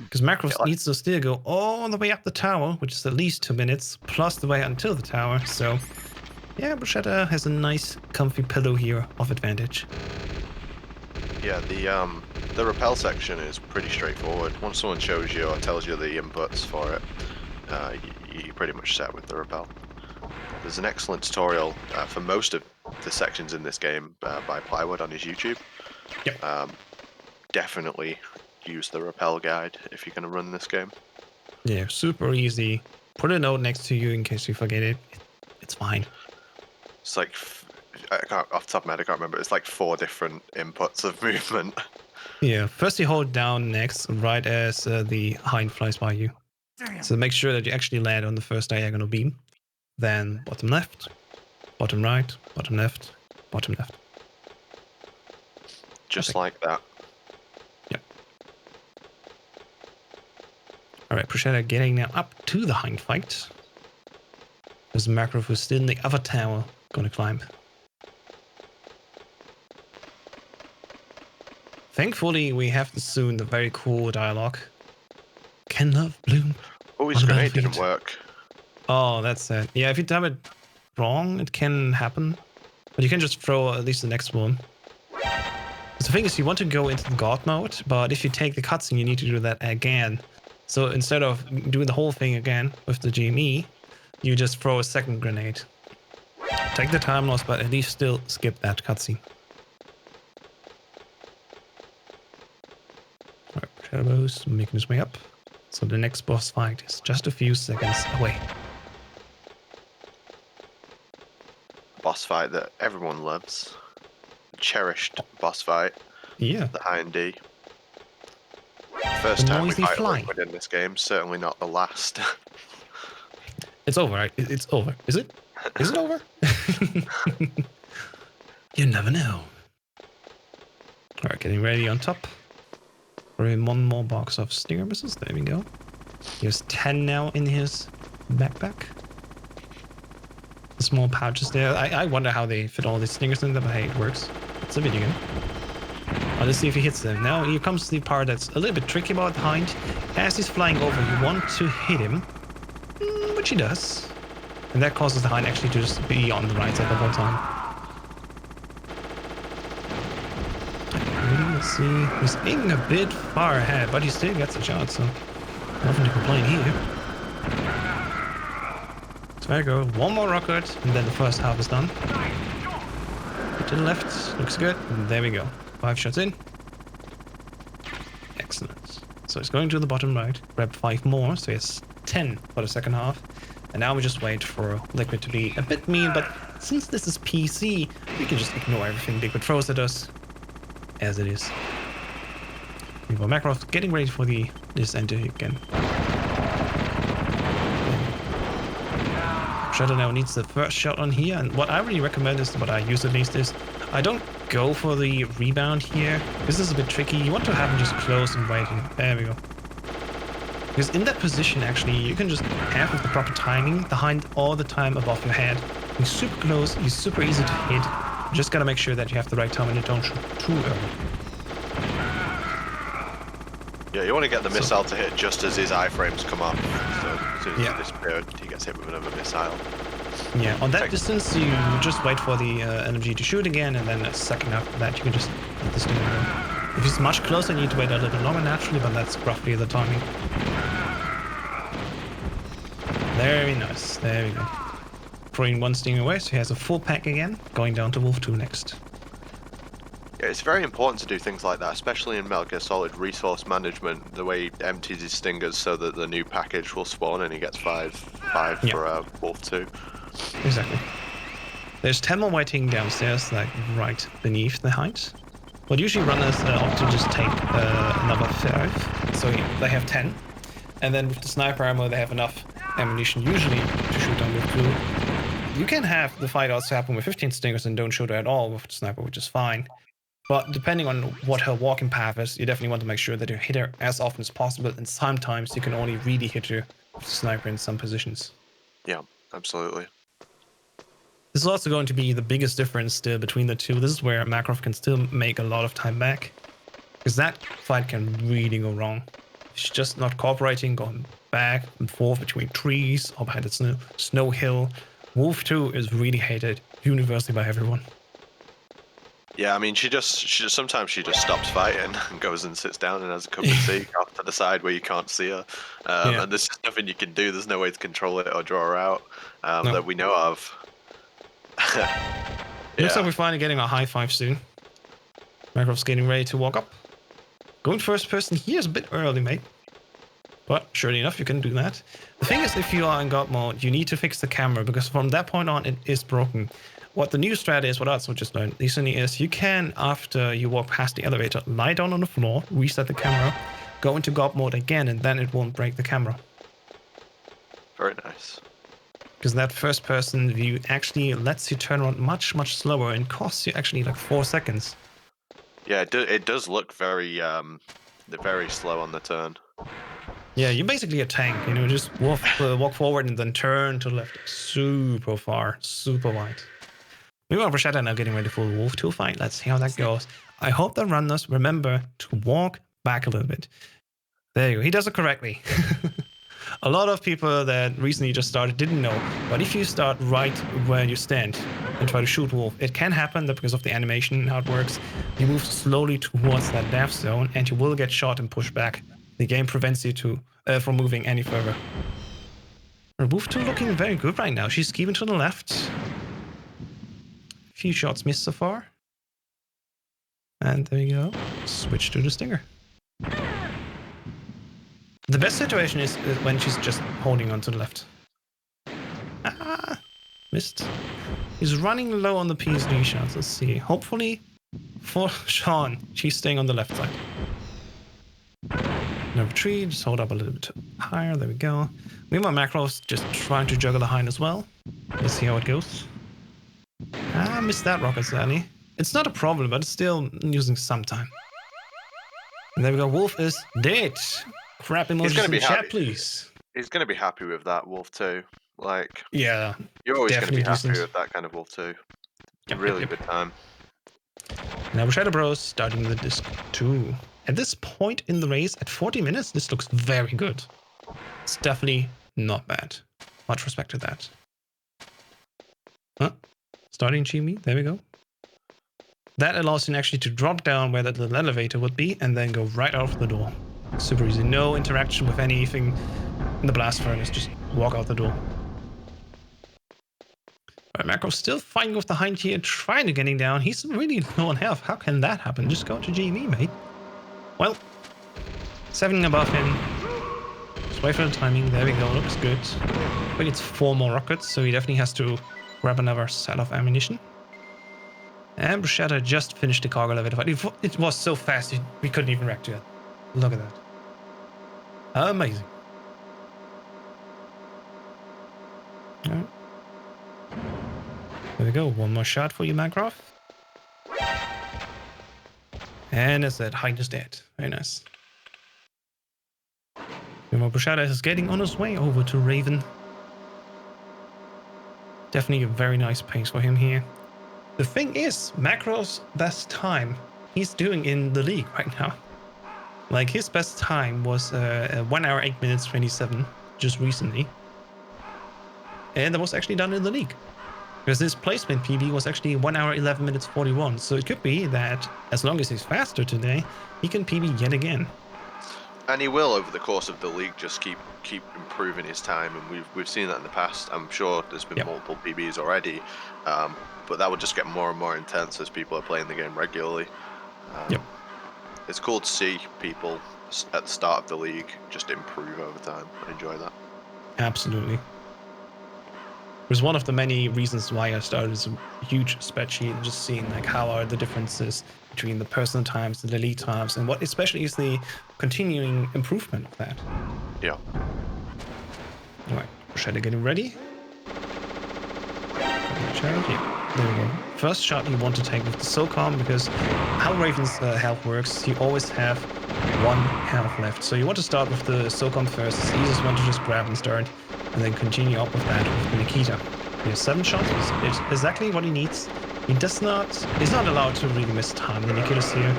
Because Makarov needs to still go all the way up the tower, which is at least 2 minutes, plus the way until the tower. So, yeah, Bruschetta has a nice, comfy pillow here of advantage. Yeah, the rappel section is pretty straightforward. Once someone shows you or tells you the inputs for it, you're pretty much set with the rappel. There's an excellent tutorial for most of the sections in this game by Plywood on his YouTube. Yep. Definitely use the rappel guide if you're going to run this game. Yeah, super easy. Put a note next to you in case you forget it. It's fine. It's like, off the top of my head, I can't remember. It's like 4 different inputs of movement. Yeah, first you hold down next, right as the hind flies by you. So make sure that you actually land on the first diagonal beam. Then bottom left, bottom right, bottom left, bottom left. Just like that. Yep. Alright, Bruschetta getting now up to the hind fight. There's Makarov who's still in the other tower, gonna climb. Thankfully, we have soon the very cool dialogue. Can love bloom? Oh, his on the grenade didn't battlefield? work. Oh, that's sad. Yeah, if you time it wrong, it can happen. But you can just throw at least the next one. The thing is, you want to go into the God mode, but if you take the cutscene, you need to do that again. So instead of doing the whole thing again with the GME, you just throw a second grenade. Take the time loss, but at least still skip that cutscene. Alright, Shadow's making his way up. So the next boss fight is just a few seconds away. Boss fight that everyone loves. Cherished boss fight. Yeah. The High and D. First The time we noisy fight a fly. liquid in this game, certainly not the last. It's over, right? It's over. Is it? Is it over? You never know. Alright, getting ready on top. Throw in one more box of stinger missiles. There we go. He has 10 now in his backpack. The small pouches there. I wonder how they fit all these stingers in there, but hey, it works. It's a video game. Let's see if he hits them. Now here comes the part that's a little bit tricky about Hind. As he's flying over, you want to hit him, which he does. And that causes the Hind actually to just be on the right side the whole time. Let's see. He's aiming a bit far ahead, but he still gets a shot, so nothing to complain here. So there we go. One more rocket, and then the first half is done. To the left, looks good. And there we go. 5 shots in. Excellent. So it's going to the bottom right. Grab 5 more, so it's 10 for the second half. And now we just wait for Liquid to be a bit mean, but since this is PC, we can just ignore everything Liquid throws at us as it is. We got Makarov getting ready for this enter again. Shadow now needs the first shot on here, and what I really recommend is, what I use at least, is I don't go for the rebound here. This is a bit tricky. You want to have him just close and waiting. There we go. Because in that position, actually, you can just have with the proper timing, the Hind all the time above your head. He's super close, he's super easy to hit. You just gotta make sure that you have the right time and you don't shoot too early. Yeah, you want to get the missile to hit just as his iframes come up. So as soon as Yeah. he disappeared, he gets hit with another missile. Yeah, on that distance, you just wait for the LMG to shoot again, and then a second after that, you can just let this thing go. If it's much closer, you need to wait a little bit longer naturally, but that's roughly the timing. Very nice. There we go. Throwing one sting away, so he has a full pack again. Going down to Wolf 2 next. Yeah, it's very important to do things like that, especially in Metal Gear Solid resource management, the way he empties his stingers so that the new package will spawn and he gets 5 Yeah. for Wolf 2. Exactly. There's 10 more waiting downstairs, like right beneath the height. But usually runners opt to just take another 5. So yeah, they have 10. And then with the sniper ammo, they have enough ammunition usually to shoot on with 2. You can have the fight also happen with 15 stingers and don't shoot her at all with the sniper, which is fine. But depending on what her walking path is, you definitely want to make sure that you hit her as often as possible. And sometimes you can only really hit her with the sniper in some positions. Yeah, absolutely. This is also going to be the biggest difference still between the two. This is where Makarov can still make a lot of time back. Because that fight can really go wrong. She's just not cooperating, going back and forth between trees or behind the snow hill. Wolf 2 is really hated universally by everyone. Yeah, I mean, she just sometimes she just stops fighting and goes and sits down and has a cup of tea off to the side where you can't see her. And there's just nothing you can do. There's no way to control it or draw her out that we know of. Looks like we're finally getting a high 5 soon. Makarov's getting ready to walk up. Going first person here is a bit early, mate. But surely enough, you can do that. The thing is, if you are in God mode, you need to fix the camera, because from that point on, it is broken. What the new strat is, what I also just learned recently, is you can, after you walk past the elevator, lie down on the floor, reset the camera, go into God mode again, and then it won't break the camera. Very nice. Because that first person view actually lets you turn around much, much slower and costs you actually like 4 seconds. Yeah, it does look very slow on the turn. Yeah, you're basically a tank, you know, just walk forward and then turn to the left super far, super wide. Meanwhile, Rashada now getting ready for a Wolf 2 fight. Let's see how that goes. I hope the runners remember to walk back a little bit. There you go. He does it correctly. A lot of people that recently just started didn't know, but if you start right where you stand and try to shoot Wolf, it can happen that because of the animation and how it works, you move slowly towards that death zone and you will get shot and pushed back. The game prevents you from moving any further. Wolf 2 looking very good right now. She's keeping to the left. Few shots missed so far. And there you go. Switch to the Stinger. The best situation is when she's just holding on to the left. Ah, missed. He's running low on the PSD shots. Let's see. Hopefully for Sean, she's staying on the left side. No retreat. Just hold up a little bit higher. There we go. Meanwhile, Makarov360 just trying to juggle the hind as well. Let's see how it goes. Ah, missed that rocket, sadly. It's not a problem, but it's still using some time. And there we go. Wolf is dead. Crap emojis in the chat, please. He's going to be happy with that Wolf 2. Like, yeah, you're always going to be happy decent. with that kind of Wolf 2. Yep, Really good time. Now Shadow Bros starting the disc 2. At this point in the race, at 40 minutes, this looks very good. It's definitely not bad. Much respect to that. Huh? Starting GME, there we go. That allows you actually to drop down where that little elevator would be and then go right out of the door. Super easy. No interaction with anything in the blast furnace. Just walk out the door. Right, Makarov still fighting with the hind here, trying to getting down. He's really low on health. How can that happen? Just go to GME, mate. Well, 7 above him. Just wait for the timing. There we go. Looks good. I think it's 4 more rockets, so he definitely has to grab another set of ammunition. And Bruschetta just finished the cargo elevator fight. It was so fast, we couldn't even react to it. Look at that. Amazing. Alright. There we go. One more shot for you, Makarov. And as that, hind is dead. Very nice. Bruschetta is getting on his way over to Raven. Definitely a very nice pace for him here. The thing is, Makarov's best time he's doing in the league right now. Like, his best time was 1 hour 8 minutes 27 just recently. And that was actually done in the league. Because his placement PB was actually 1 hour 11 minutes 41. So it could be that as long as he's faster today, he can PB yet again. And he will over the course of the league just keep improving his time, and we've seen that in the past. I'm sure there's been multiple PBs already, but that would just get more and more intense as people are playing the game regularly. It's cool to see people at the start of the league just improve over time. I enjoy that. Absolutely. It was one of the many reasons why I started this huge spreadsheet, just seeing like how are the differences between the personal times and the elite times, and what especially is the continuing improvement of that. Yeah. Alright, Shadow getting ready. There we go. First shot you want to take with the SOCOM, because how Raven's health works, you always have 1 health left. So you want to start with the SOCOM first. It's the easiest one to just grab and start, and then continue up with that with the Nikita. He has 7 shots, it's exactly what he needs. He's not allowed to really miss time. The Nikita's here,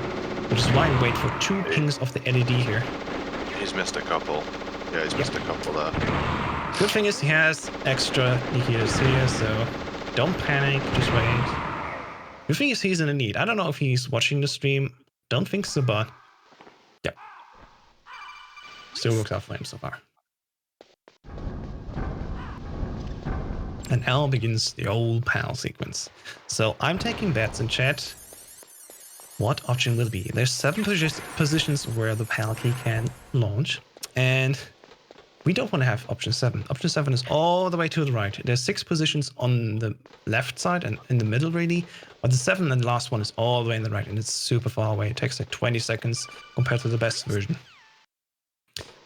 which is why I wait for 2 pings of the LED here. He's missed a couple. Yeah, he's missed a couple there. Good thing is he has extra Nikitas here, so don't panic, just wait. Good thing is he's in the lead. I don't know if he's watching the stream. Don't think so, but yeah. Still works out for him so far. And now begins the old PAL sequence. So I'm taking bets in chat. What option will be? There's 7 positions where the PAL key can launch. And we don't want to have option 7. Option 7 is all the way to the right. There's 6 positions on the left side and in the middle really. But the 7th and the last one is all the way in the right. And it's super far away. It takes like 20 seconds compared to the best version.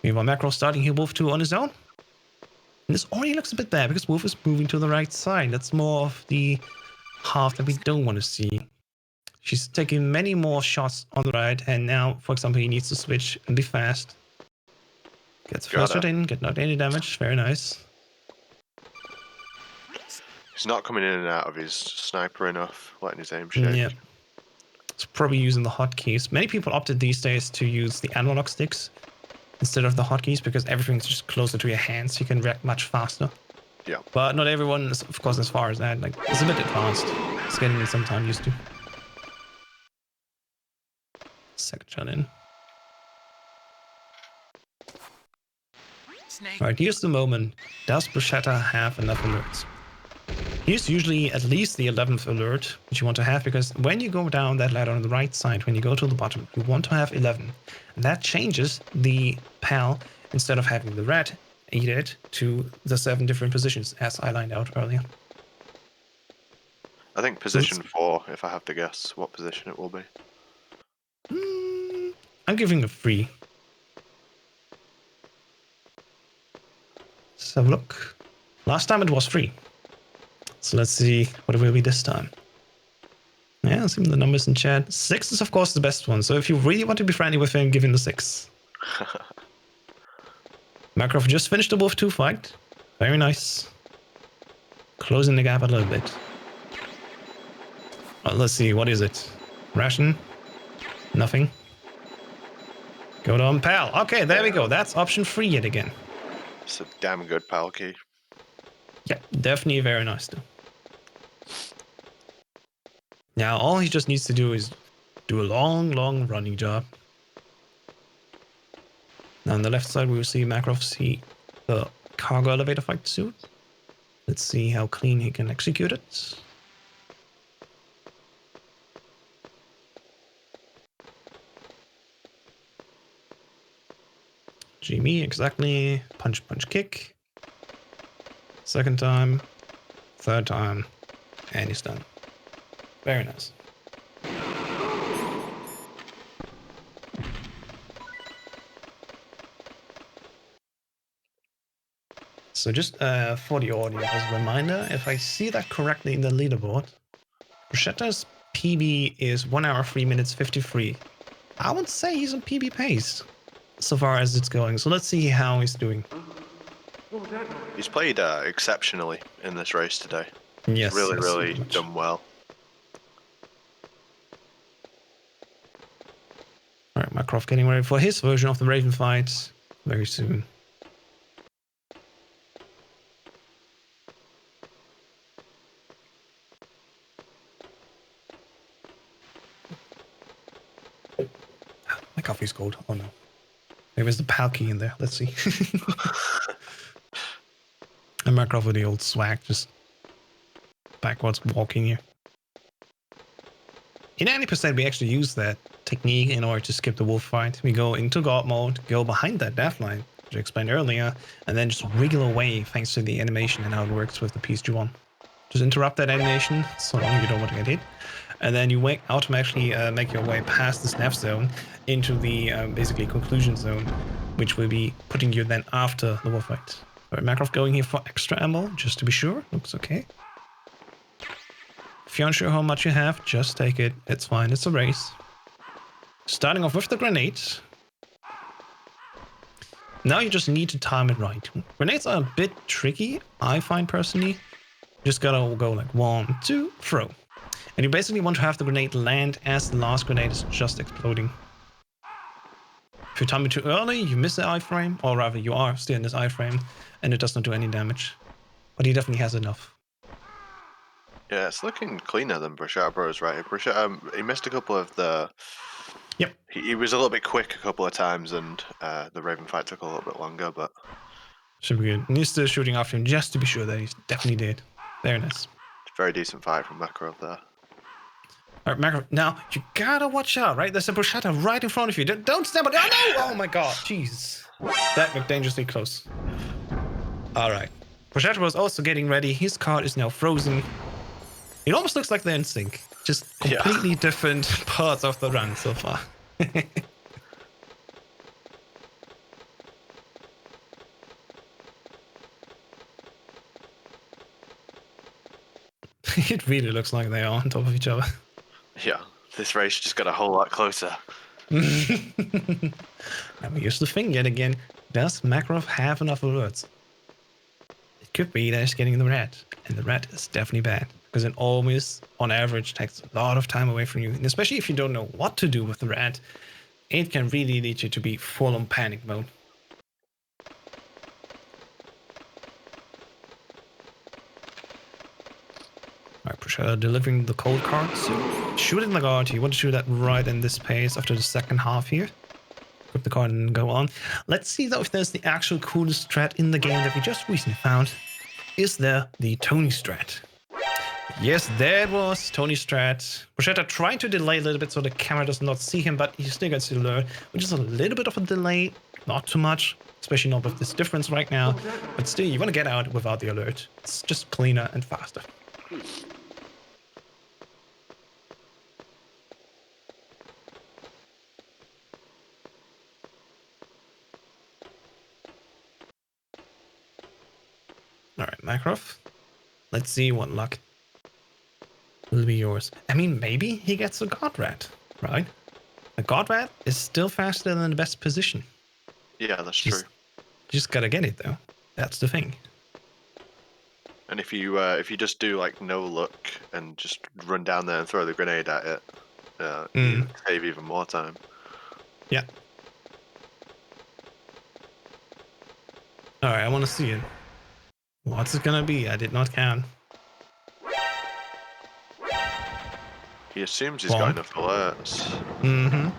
Meanwhile, Macro starting here Wolf 2 on his own. And this already looks a bit bad because Wolf is moving to the right side. That's more of the half that we don't want to see. She's taking many more shots on the right. And now, for example, he needs to switch and be fast. Gets Got flustered it. in, get not any damage. Very nice. He's not coming in and out of his sniper enough, letting his aim shake. Yeah. It's probably using the hotkeys. Many people opted these days to use the analog sticks instead of the hotkeys because everything's just closer to your hands. You can react much faster. Yeah. But not everyone is, of course, as far as that. Like, it's a bit advanced. It's getting some time used to. Second shot in. Alright, here's the moment. Does Bruschetta have enough alerts? Here's usually at least the 11th alert that you want to have, because when you go down that ladder on the right side, when you go to the bottom, you want to have 11. And that changes the PAL, instead of having the red, eat it to the 7 different positions, as I lined out earlier. I think position 4, if I have to guess what position it will be. I'm giving a 3. Let's have a look. Last time it was 3. So let's see what it will be this time. Yeah, see the numbers in chat. 6 is of course the best one. So if you really want to be friendly with him, give him the 6. Makarov just finished the Wolf 2 fight. Very nice. Closing the gap a little bit. Let's see, what is it? Ration? Nothing. Go on, pal. Okay, there we go. That's option 3 yet again. It's a damn good PAL key. Yeah, definitely very nice too. Now, all he just needs to do is do a long running job. Now, on the left side, we will see Makarov see the cargo elevator fight suit. Let's see how clean he can execute it. Jimmy, exactly. Punch, punch, kick. Second time. Third time. And he's done. Very nice. So just for the audio, as a reminder, if I see that correctly in the leaderboard, Bruschetta's PB is 1 hour, 3 minutes, 53. I would say he's on PB pace so far as it's going. So let's see how he's doing. He's played exceptionally in this race today. Yes, Really, yes, really very much. done well. Alright, Makarov getting ready for his version of the Raven fight very soon. My coffee's cold. Oh no. Maybe there's the PAL key in there. Let's see. And Makarov with the old swag, just backwards walking here. In 90%, we actually use that technique in order to skip the wolf fight. We go into God mode, go behind that death line, which I explained earlier, and then just wriggle away thanks to the animation and how it works with the PSG1. Just interrupt that animation so long you don't want to get hit. And then you automatically make your way past the snap zone into the basically conclusion zone, which will be putting you then after the wolf fight. Alright, Makarov going here for extra ammo, just to be sure. Looks okay. If you're unsure how much you have, just take it. It's fine, it's a race. Starting off with the grenades. Now you just need to time it right. Grenades are a bit tricky, I find personally. Just gotta go like 1, 2, throw. And you basically want to have the grenade land as the last grenade is just exploding. If you time it too early, you miss the iframe, or rather you are still in this iframe, and it does not do any damage. But he definitely has enough. Yeah, it's looking cleaner than Bruschetta Bros, right? Bruschetta, he missed a couple of the... Yep. He was a little bit quick a couple of times, and the Raven fight took a little bit longer, but... Should be good. And he's still shooting after him just to be sure that he's definitely dead. Very nice. Very decent fight from Makarov there. Alright, Makarov, now you gotta watch out, right? There's a Bruschetta right in front of you. Don't step on it. Oh no! Oh my god, jeez. That looked dangerously close. Alright. Bruschetta was also getting ready. His card is now frozen. It almost looks like they're in sync. Just completely different parts of the run so far. It really looks like they are on top of each other. Yeah, this race just got a whole lot closer. Now here's the thing yet again. Does Makarov have enough alerts? It could be that he's getting the red, and the red is definitely bad, because it always, on average, takes a lot of time away from you, and especially if you don't know what to do with the red, it can really lead you to be full on panic mode. Alright, Prashad delivering the cold card, so shooting the guard, you want to shoot that right in this pace after the second half here. Equip the card and go on. Let's see though if there's the actual coolest strat in the game that we just recently found. Is there the Tony strat? Yes, there it was, Tony strat. Bruschetta trying to delay a little bit so the camera does not see him, but he still gets the alert, which is a little bit of a delay, not too much, especially not with this difference right now, but still, you want to get out without the alert. It's just cleaner and faster. Alright, Makarov. Let's see what luck will be yours. I mean, maybe he gets a God Rat, right? A God Rat is still faster than the best position. Yeah, that's true. You just gotta get it though. That's the thing. And if you just do like no look and just run down there and throw the grenade at it, you save even more time. Yeah. Alright, I want to see it. What's it gonna be? I did not count. He assumes he's got enough alerts. Mm-hmm.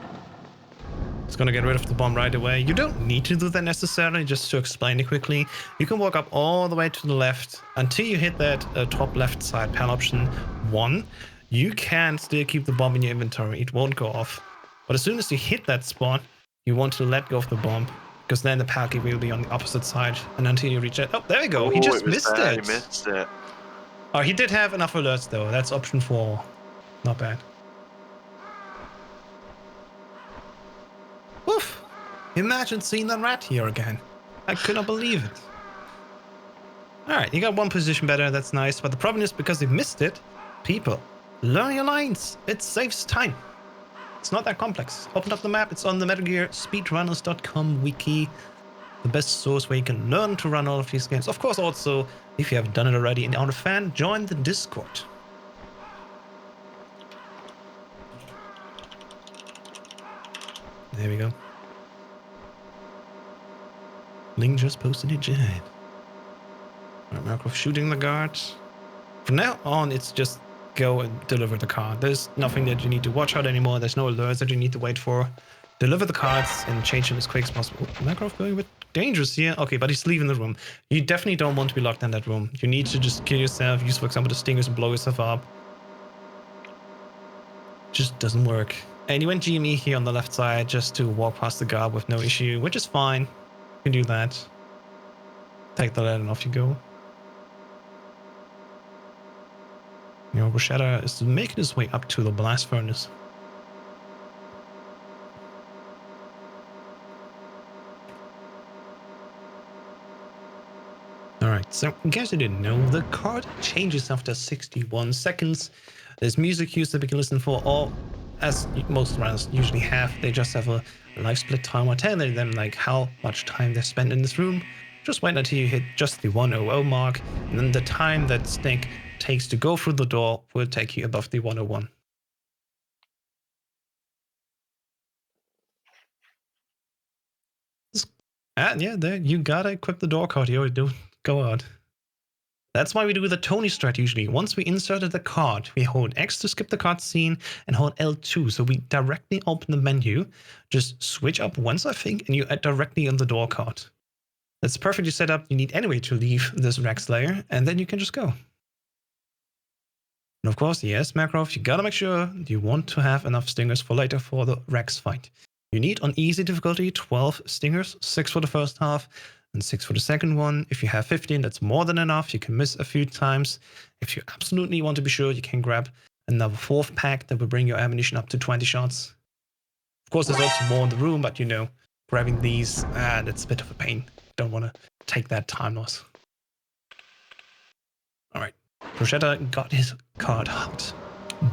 It's gonna get rid of the bomb right away. You don't need to do that necessarily, just to explain it quickly. You can walk up all the way to the left until you hit that top left side panel option 1. You can still keep the bomb in your inventory. It won't go off. But as soon as you hit that spot, you want to let go of the bomb, because then the pack will be on the opposite side. And until you reach it, oh, there we go. He just missed it. He missed it. Oh, he did have enough alerts though. That's option 4. Not bad. Woof! Imagine seeing that rat here again. I could not believe it. Alright, you got one position better, that's nice. But the problem is, because you missed it, people, learn your lines. It saves time. It's not that complex. Open up the map, it's on the Metal Gear Speedrunners.com wiki. The best source where you can learn to run all of these games. Of course, also, if you haven't done it already and are a fan, join the Discord. There we go. Link just posted it, Jed. Alright, Makarov shooting the guard. From now on, it's just go and deliver the card. There's nothing that you need to watch out anymore. There's no alerts that you need to wait for. Deliver the cards and change them as quick as possible. Makarov going a bit dangerous here. Okay, but he's leaving the room. You definitely don't want to be locked in that room. You need to just kill yourself, use, for example, the stingers and blow yourself up. Just doesn't work. And you went GME here on the left side just to walk past the guard with no issue, which is fine. You can do that. Take the lead and off you go. You know, Bruschetta is making his way up to the blast furnace. Alright, so in case you didn't know, the card changes after 61 seconds. There's music cues that we can listen for, or as most runners usually have, they just have a life split timer telling them like how much time they spent in this room. Just wait until you hit just the 100 mark, and then the time that Snake takes to go through the door will take you above the 101. And yeah, there, you gotta equip the door card here, don't go out. That's why we do the Tony strat usually. Once we inserted the card, we hold X to skip the cutscene and hold L2, so we directly open the menu, just switch up once I think, and you are directly on the door card. That's perfectly set up. You need anyway to leave this Rex layer, and then you can just go. And of course, yes, Makarov, you gotta make sure you want to have enough stingers for later for the Rex fight. You need on easy difficulty 12 stingers, 6 for the first half, and 6 for the second one. If you have 15, that's more than enough. You can miss a few times. If you absolutely want to be sure, you can grab another 4th pack that will bring your ammunition up to 20 shots. Of course, there's also more in the room, but you know, grabbing these, that's a bit of a pain. Don't want to take that time loss. Alright, Bruschetta got his card hot,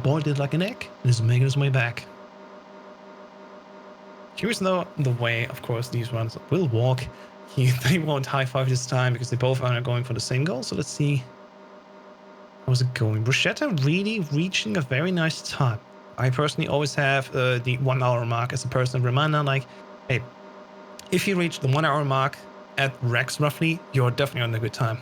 boiled it like an egg, and is making his way back. Here's the way, of course, these runs will walk. They won't high five this time because they both are going for the same goal. So let's see. How's it going? Bruschetta really reaching a very nice time. I personally always have the 1 hour mark as a personal reminder. Like, hey, if you reach the 1 hour mark at Rex roughly, you're definitely on a good time.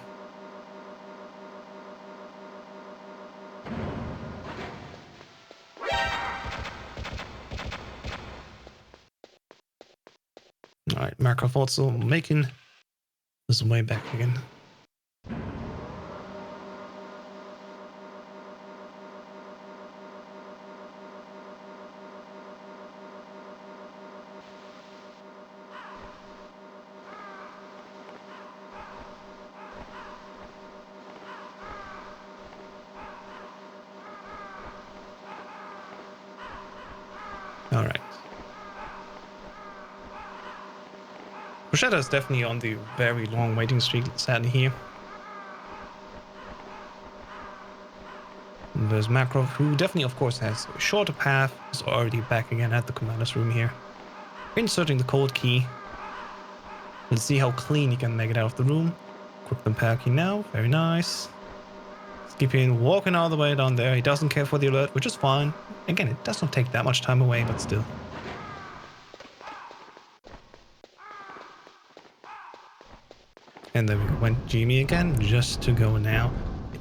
All right, Makarov also making his way back again. All right. Bruschetta is definitely on the very long waiting streak, sadly, here. And there's Makarov, who definitely, of course, has a shorter path, is already back again at the commander's room here. Inserting the code key. Let's see how clean he can make it out of the room. Quick unpacking now, very nice. Skipping, walking all the way down there. He doesn't care for the alert, which is fine. Again, it does not take that much time away, but still. And then we went Jimmy again, just to go now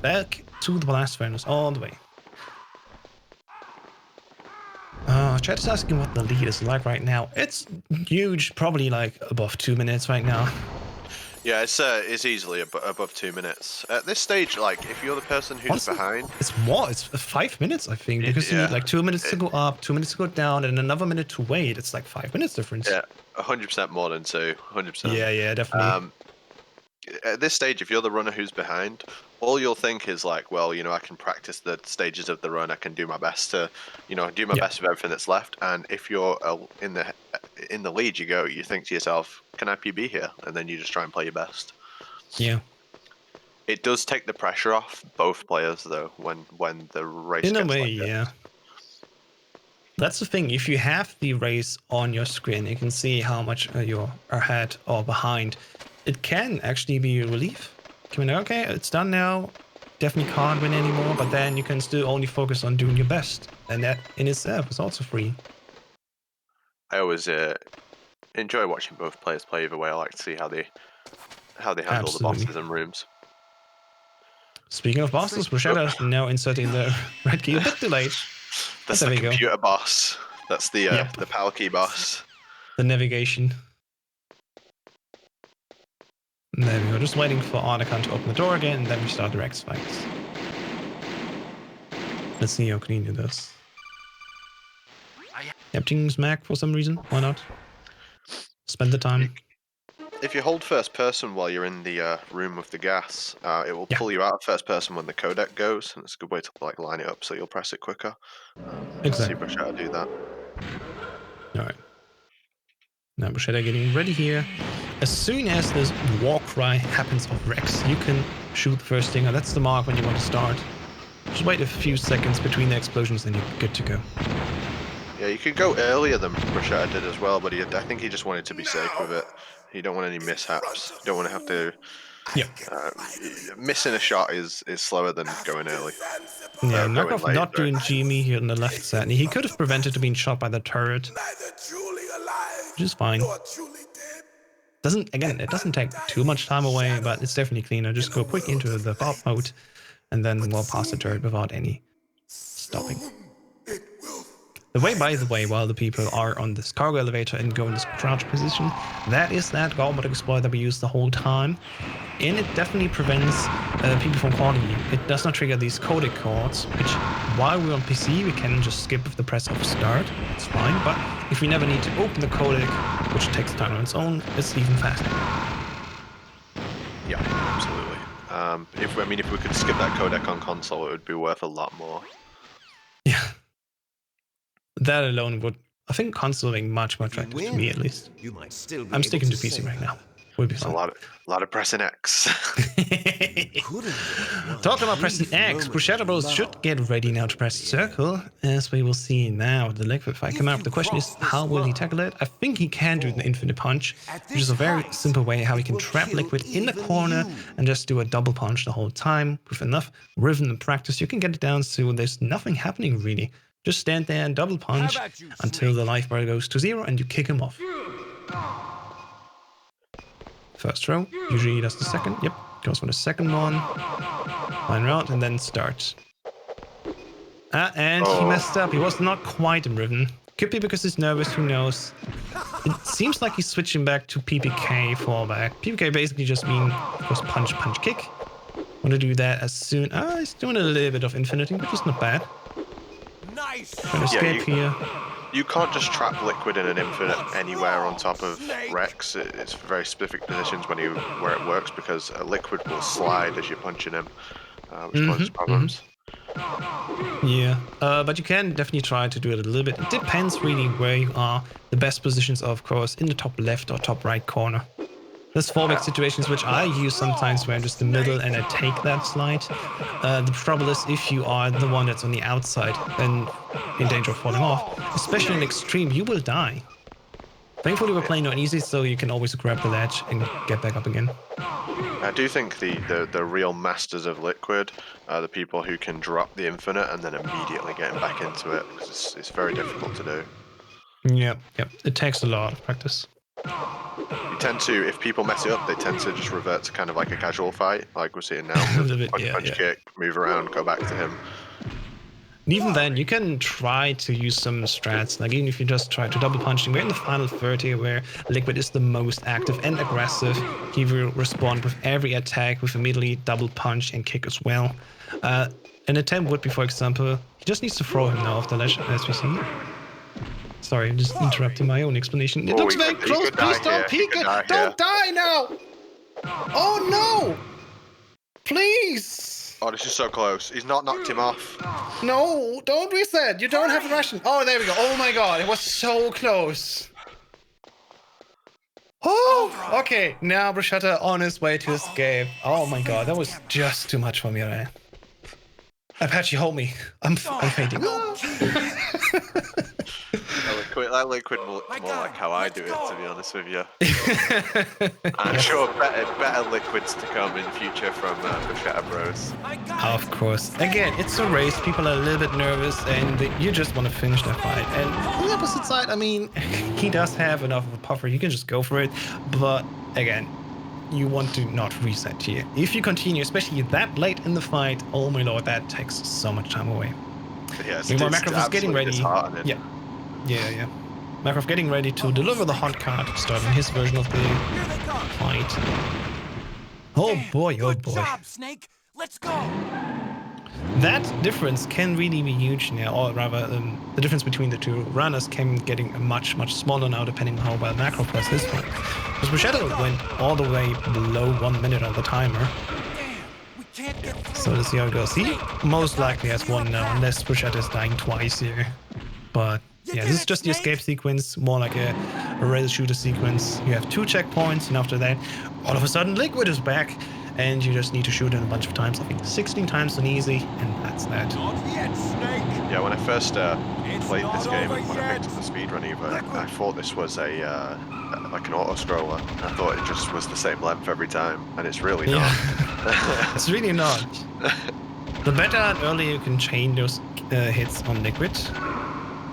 back to the blast furnace all the way. Chat is asking what the lead is like right now. It's huge, probably like above 2 minutes right now. Yeah, it's easily above 2 minutes. At this stage, like, if you're the person who's Honestly, behind... It's more, it's 5 minutes, I think, because you need like 2 minutes to go up, 2 minutes to go down, and another minute to wait. It's like 5 minutes difference. Yeah, 100% more than 2, 100%. Yeah, definitely. At this stage, if you're the runner who's behind, all you'll think is like, well, you know, I can practice the stages of the run. I can do my best to, you know, do my best with everything that's left. And if you're in the lead, you think to yourself, can I PB here? And then you just try and play your best. Yeah. It does take the pressure off both players, though, when the race In a gets way, like this. yeah. That's the thing. If you have the race on your screen, you can see how much you're ahead or behind. It can actually be a relief. Can be, okay, it's done now. Definitely can't win anymore, but then you can still only focus on doing your best. And that in itself is also free. I always enjoy watching both players play either way. I like to see how they handle the bosses and rooms. Speaking of bosses, Bruschetta is now inserting the red key. A bit delayed. That's the computer boss. That's the power key boss. The navigation. There we go. Just waiting for Arnican to open the door again, and then we start the Rex fights. Let's see how clean it is. Emptying Smack for some reason. Why not? Spend the time. If you hold first person while you're in the room with the gas, it will pull you out of first person when the codec goes, and it's a good way to like line it up so you'll press it quicker. Exactly. See Bruschetta do that. Alright. Now Bruschetta getting ready here. As soon as this war cry happens of Rex, you can shoot the first stinger. That's the mark when you want to start. Just wait a few seconds between the explosions and you're good to go. Yeah, you could go earlier than Bruschetta did as well, but I think he just wanted to be safe with it. You don't want any mishaps. You don't want to have to... missing a shot is slower than going early. Yeah, Makarov not doing Jimmy here on the left side. He could have prevented being shot by the turret, which is fine. It doesn't take too much time away, but it's definitely cleaner. Just go quick into the pop mode, and then we'll pass the turret without any stopping. By the way, while the people are on this cargo elevator and go in this crouch position, that is that gauntlet exploit that we use the whole time. And it definitely prevents people from calling you. It does not trigger these codec calls, which while we're on PC, we can just skip with the press of start. It's fine, but if we never need to open the codec, which takes time on its own, it's even faster. Yeah, absolutely. If we could skip that codec on console, it would be worth a lot more. Yeah. That alone would, I think, console being much more attractive to me at least. You might still be I'm sticking to able PC right now. Would be It's a fun. lot of pressing X. Talking about pressing X, Bruschetta Bros should get ready now to press circle, as we will see now the liquid fight come out. The question is, how will he tackle it? I think he can do the infinite punch, which is a very simple way how he can trap liquid in the corner and just do a double punch the whole time. With enough rhythm and practice, you can get it down so there's nothing happening really. Just stand there and double punch until the life bar goes to 0 and you kick him off. First throw, usually that's the second. Yep, goes for the second one. Line round and then starts. And he messed up. He was not quite in rhythm. Could be because he's nervous, who knows. It seems like he's switching back to PPK fallback. PPK basically just mean, of course, punch, punch, kick. Want to do that as soon. He's doing a little bit of infiniting, which is not bad. Nice. Trying to escape here. You can't just trap liquid in an infinite anywhere on top of Rex. It's for very specific positions where it works, because a liquid will slide as you're punching him, which causes problems. Yeah, but you can definitely try to do it a little bit. It depends really where you are. The best positions are, of course, in the top left or top right corner. There's fallback situations which I use sometimes where I'm just in the middle and I take that slide. The trouble is if you are the one that's on the outside, then in danger of falling off, especially in extreme, you will die. Thankfully we're playing on easy, so you can always grab the ledge and get back up again. I do think the real masters of liquid are the people who can drop the infinite and then immediately getting back into it, because it's very difficult to do. Yep, it takes a lot of practice. You tend to, if people mess it up, they tend to just revert to kind of like a casual fight, like we're seeing now. A little bit, punch, kick, move around, go back to him. And even then, you can try to use some strats, like even if you just try to double punch him. We're in the final 30 where Liquid is the most active and aggressive. He will respond with every attack with immediately double punch and kick as well. An attempt would be, for example, he just needs to throw him now off the ledge, as we see. Sorry, I'm just interrupting my own explanation. It looks very close. Please don't peek it. Don't die now. Oh no! Please. Oh, this is so close. He's not knocked him off. No, don't reset. You don't have a Russian. Oh, there we go. Oh my god, it was so close. Oh, okay. Now Bruschetta on his way to escape. Oh my god, that was just too much for me, right? Apache, hold me. I'm fainting. That liquid looks more like how I do it, to be honest with you. I'm sure better liquids to come in the future from Bruschetta Bros. Of course. Again, it's a race. People are a little bit nervous, and you just want to finish that fight. And on the opposite side, I mean, he does have enough of a puffer. You can just go for it. But again, you want to not reset here. If you continue, especially that late in the fight, oh my lord, that takes so much time away. Yeah, meanwhile, Makarov is getting ready. Yeah. Makarov getting ready to deliver the hot card, starting his version of the fight. Oh boy, oh boy. Good job, Snake. Let's go. That difference can really be huge now, or rather, the difference between the two runners can getting much smaller now, depending on how well Makarov plays this fight. Because Bruschetta went all the way below 1 minute on the timer. So let's see how it goes. He most likely has won now, unless Bruschetta is dying twice here. But yeah, this is just the escape sequence, more like a rail shooter sequence. You have 2 checkpoints, and after that, all of a sudden Liquid is back, and you just need to shoot it a bunch of times. I think 16 times on easy, and that's that. Yeah, when I first played this game, and when I picked up the speedrun either, I thought this was like an auto-scroller. I thought it just was the same length every time, and it's really not. It's really not. The better and earlier you can chain those hits on Liquid,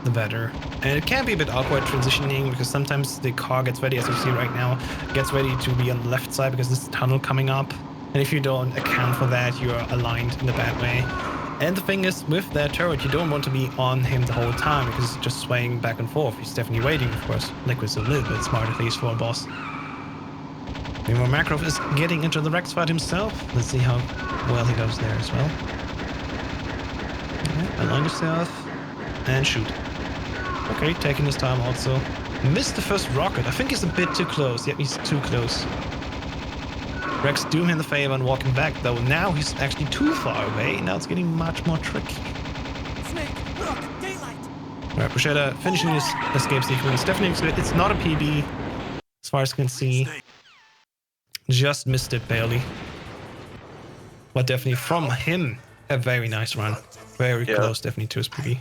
the better. And it can be a bit awkward transitioning, because sometimes the car gets ready, as you see right now, gets ready to be on the left side because there's a tunnel coming up. And if you don't account for that, you're aligned in a bad way. And the thing is, with that turret, you don't want to be on him the whole time, because he's just swaying back and forth. He's definitely waiting, of course. Liquid's a little bit smart, at least for a boss. Meanwhile, Makarov is getting into the Rex fight himself. Let's see how well he goes there as well. Yeah, align yourself and shoot. Okay, taking his time also. Missed the first rocket. I think he's a bit too close. Yep, he's too close. Rex doing him the favor and walking back, though. Now he's actually too far away. Now it's getting much more tricky. Snake, look, daylight. Alright, Bruschetta finishing his escape sequence. Definitely, it's not a PB, as far as I can see. Just missed it barely. But definitely from him, a very nice run. Very close, definitely, to his PB.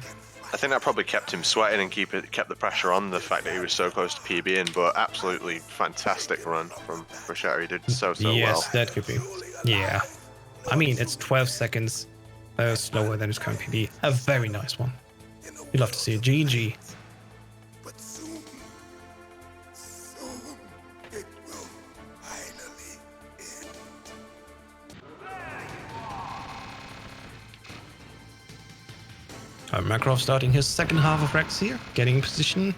I think that probably kept him sweating and kept the pressure on, the fact that he was so close to PBing, but absolutely fantastic run from Bruschetta. He did so well. Yes, that could be. Yeah. I mean, it's 12 seconds slower than his current PB. A very nice one. You'd love to see it. GG. Makarov starting his second half of Rex here, getting in position.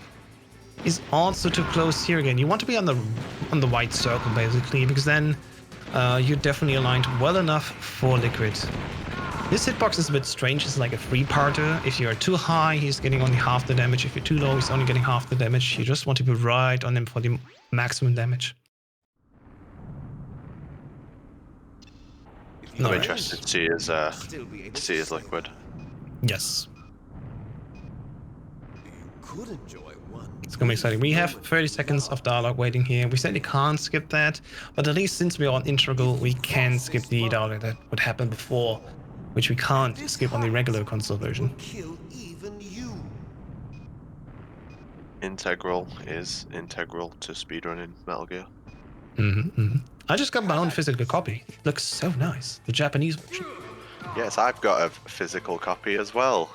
Is also too close here again. You want to be on the white circle basically, because then you're definitely aligned well enough for Liquid. This hitbox is a bit strange. It's like a three-parter. If you're too high, he's getting only half the damage. If you're too low, he's only getting half the damage. You just want to be right on him for the maximum damage. I'm interested to see his Liquid. Yes. Could enjoy one. It's gonna be exciting. We have 30 seconds of dialogue waiting here. We said we can't skip that, but at least since we're on Integral, we can skip the dialogue that would happen before, which we can't skip on the regular console version. Kill even you. Integral is integral to speedrunning Metal Gear. I just got my own physical copy. It looks so nice. The Japanese version. Yes, I've got a physical copy as well.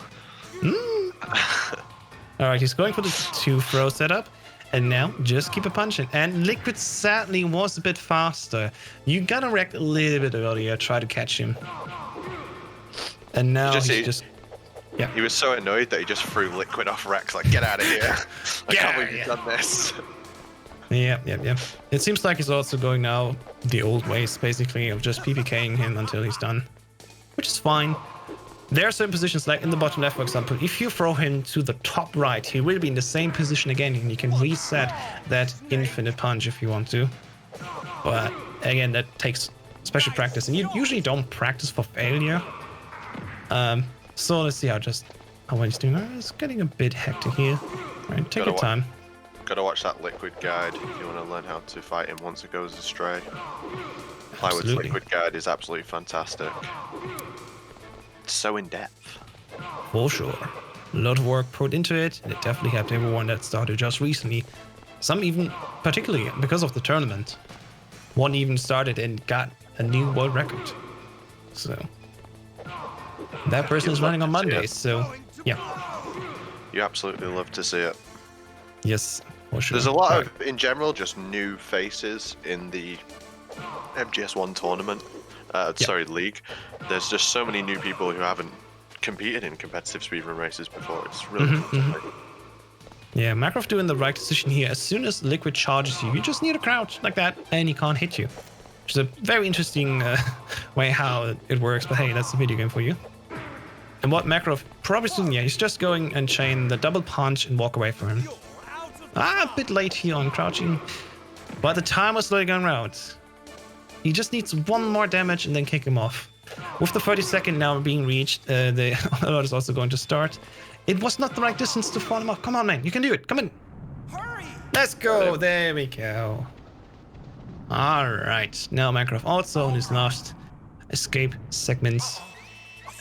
Alright, he's going for the 2-throw setup. And now, just keep it punching. And Liquid sadly was a bit faster. You gotta react a little bit earlier, try to catch him. And now he was so annoyed that he just threw Liquid off Rex, like, get out of here. I can't believe you've done this. Yeah. It seems like he's also going now the old ways, basically, of just PPKing him until he's done. Which is fine. There are certain positions, like in the bottom left, for example, if you throw him to the top right, he will be in the same position again, and you can reset that infinite punch if you want to. But again, that takes special practice, and you usually don't practice for failure. So let's see how he's doing. It's getting a bit hectic here. All right, take your time. Gotta watch that Liquid guide if you want to learn how to fight him once it goes astray. Plywood's Liquid guide is absolutely fantastic. It's so in depth. For sure. A lot of work put into it, and it definitely helped everyone that started just recently. Some even, particularly because of the tournament, one even started and got a new world record. So that person is running on Mondays, so yeah. You absolutely love to see it. Yes, for sure. There's a lot of, in general, just new faces in the MGS1 tournament. League. There's just so many new people who haven't competed in competitive speedrun races before. It's really fun. Yeah, Makarov doing the right decision here. As soon as Liquid charges you, you just need to crouch like that, and he can't hit you. Which is a very interesting way how it works, but hey, that's the video game for you. And what Makarov probably doing, he's just going and chain the double punch and walk away from him. A bit late here on crouching, but the time was slowly going around. He just needs one more damage and then kick him off. With the 30-second now being reached, the alert is also going to start. It was not the right distance to fall him off. Come on, man. You can do it. Come in. Hurry! Let's go. There we go. All right. Now Makarov also on his last escape segments.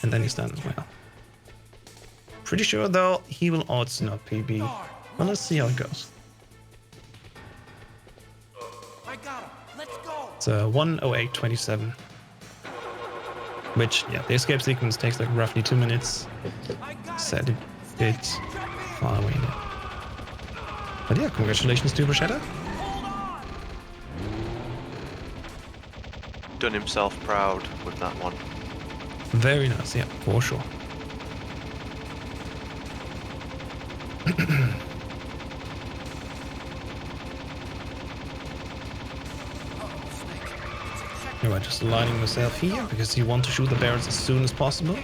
And then he's done as well. Pretty sure, though, he will also not PB. Well, let's see how it goes. I got him. Let's go. It's 1:08:27. Which, the escape sequence takes like roughly 2 minutes. Set it a bit far away now. But yeah, congratulations to Bruschetta. Done himself proud with that one. Very nice, yeah, for sure. Alright, just aligning myself here because you want to shoot the barrels as soon as possible.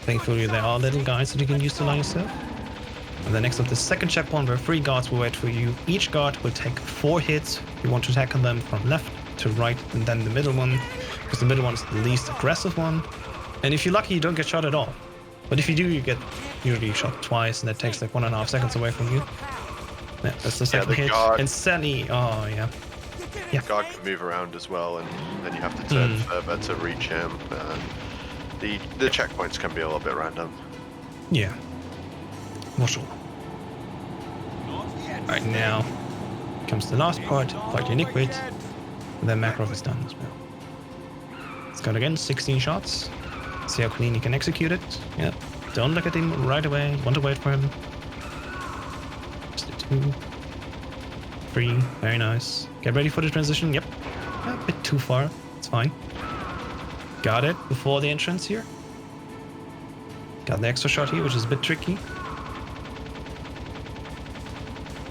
Thankfully, there are little guards that you can use to align yourself. And then next up, the second checkpoint where 3 guards will wait for you. Each guard will take 4 hits. You want to tackle them from left to right and then the middle one, because the middle one is the least aggressive one. And if you're lucky, you don't get shot at all. But if you do, you get usually shot twice, and that takes like 1.5 seconds away from you. Yeah, that's the second hit. And Sally, oh yeah. Yeah. Guard can move around as well, and then you have to turn further to reach him. The checkpoints can be a little bit random. Yeah. For sure. Right now comes the last part, fighting Liquid. And then Makarov is done as well. It's got again 16 shots. See how clean he can execute it. Yep. Don't look at him right away. Want to wait for him. Just a 2. 3. Very nice. Get ready for the transition. Yep. A bit too far. It's fine. Got it before the entrance here. Got the extra shot here, which is a bit tricky.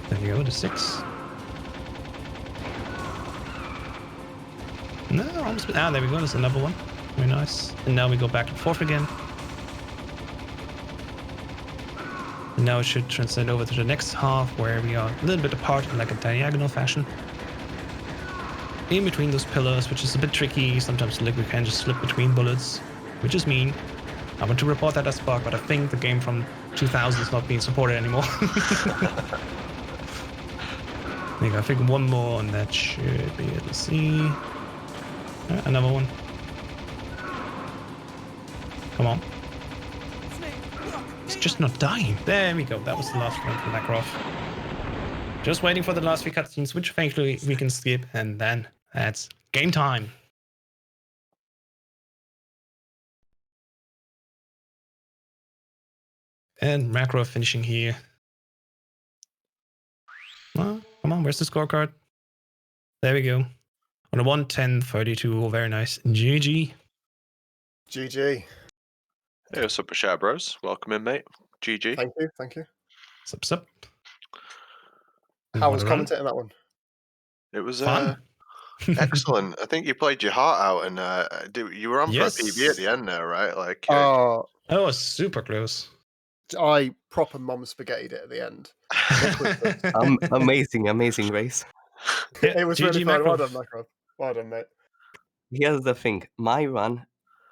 There you go, the 6. No, almost. Ah, there we go. There's another one. Very nice. And now we go back and forth again. And now it should translate over to the next half, where we are a little bit apart in like a diagonal fashion. In between those pillars, which is a bit tricky. Sometimes Liquid can just slip between bullets, which is mean. I want to report that as a bug, but I think the game from 2000 is not being supported anymore. I think one more, and that should be it. Let's see. Another one. Come on. It's just not dying. There we go. That was the last one from Makarov. Just waiting for the last 3 cutscenes, which thankfully we can skip, and then that's game time. And Makarov finishing here. Well, come on, where's the scorecard? There we go. On a 1:10:32. Very nice. GG. GG. Hey, what's up, Bashar Bros? Welcome in, mate. GG. Thank you. Thank you. Sup. How was commentating that one? It was Fun. excellent. I think you played your heart out, and you were on for a PB at the end there, right? Like, Oh, That was super close. I proper mom spaghettied it at the end. Amazing race. Yeah, It was GG really fun. Well Makarov. done, Makarov. Well done, mate. Here's the thing. My run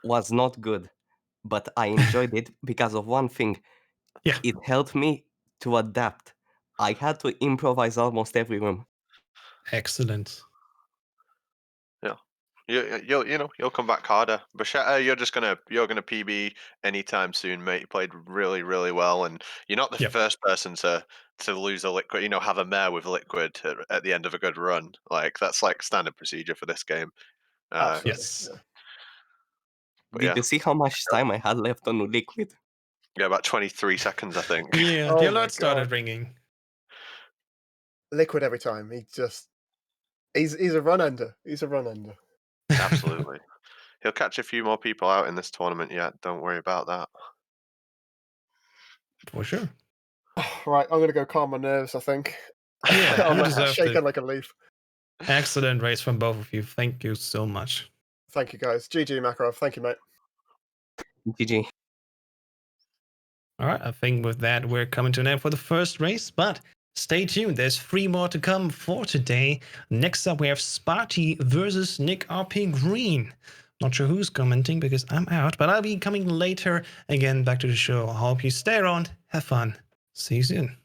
was not good, but I enjoyed it because of one thing. Yeah. It helped me to adapt. I had to improvise almost every room. Excellent. You'll come back harder. Bashar, you're gonna PB anytime soon, mate. You played really, really well, and you're not the Yep. first person to lose a Liquid. Have a mare with Liquid at the end of a good run. Like, that's like standard procedure for this game. Absolutely. Yes. Yeah. But Did yeah. you see how much time I had left on Liquid? Yeah, about 23 seconds, I think. Yeah, Oh the my alert started God. ringing. Liquid every time. He's a run ender. He's a run ender. Absolutely. He'll catch a few more people out in this tournament yet. Don't worry about that. For sure. Right, I'm gonna go calm my nerves, I think. Yeah, I'm you like, deserved shaking it. like a leaf. Excellent race from both of you. Thank you so much. Thank you, guys. GG, Makarov. Thank you, mate. GG. All right, I think with that, we're coming to an end for the first race, but stay tuned. There's 3 more to come for today. Next up, we have Sparty versus Nick RP Green. Not sure who's commenting because I'm out, but I'll be coming later again back to the show. I hope you stay around, have fun. See you soon.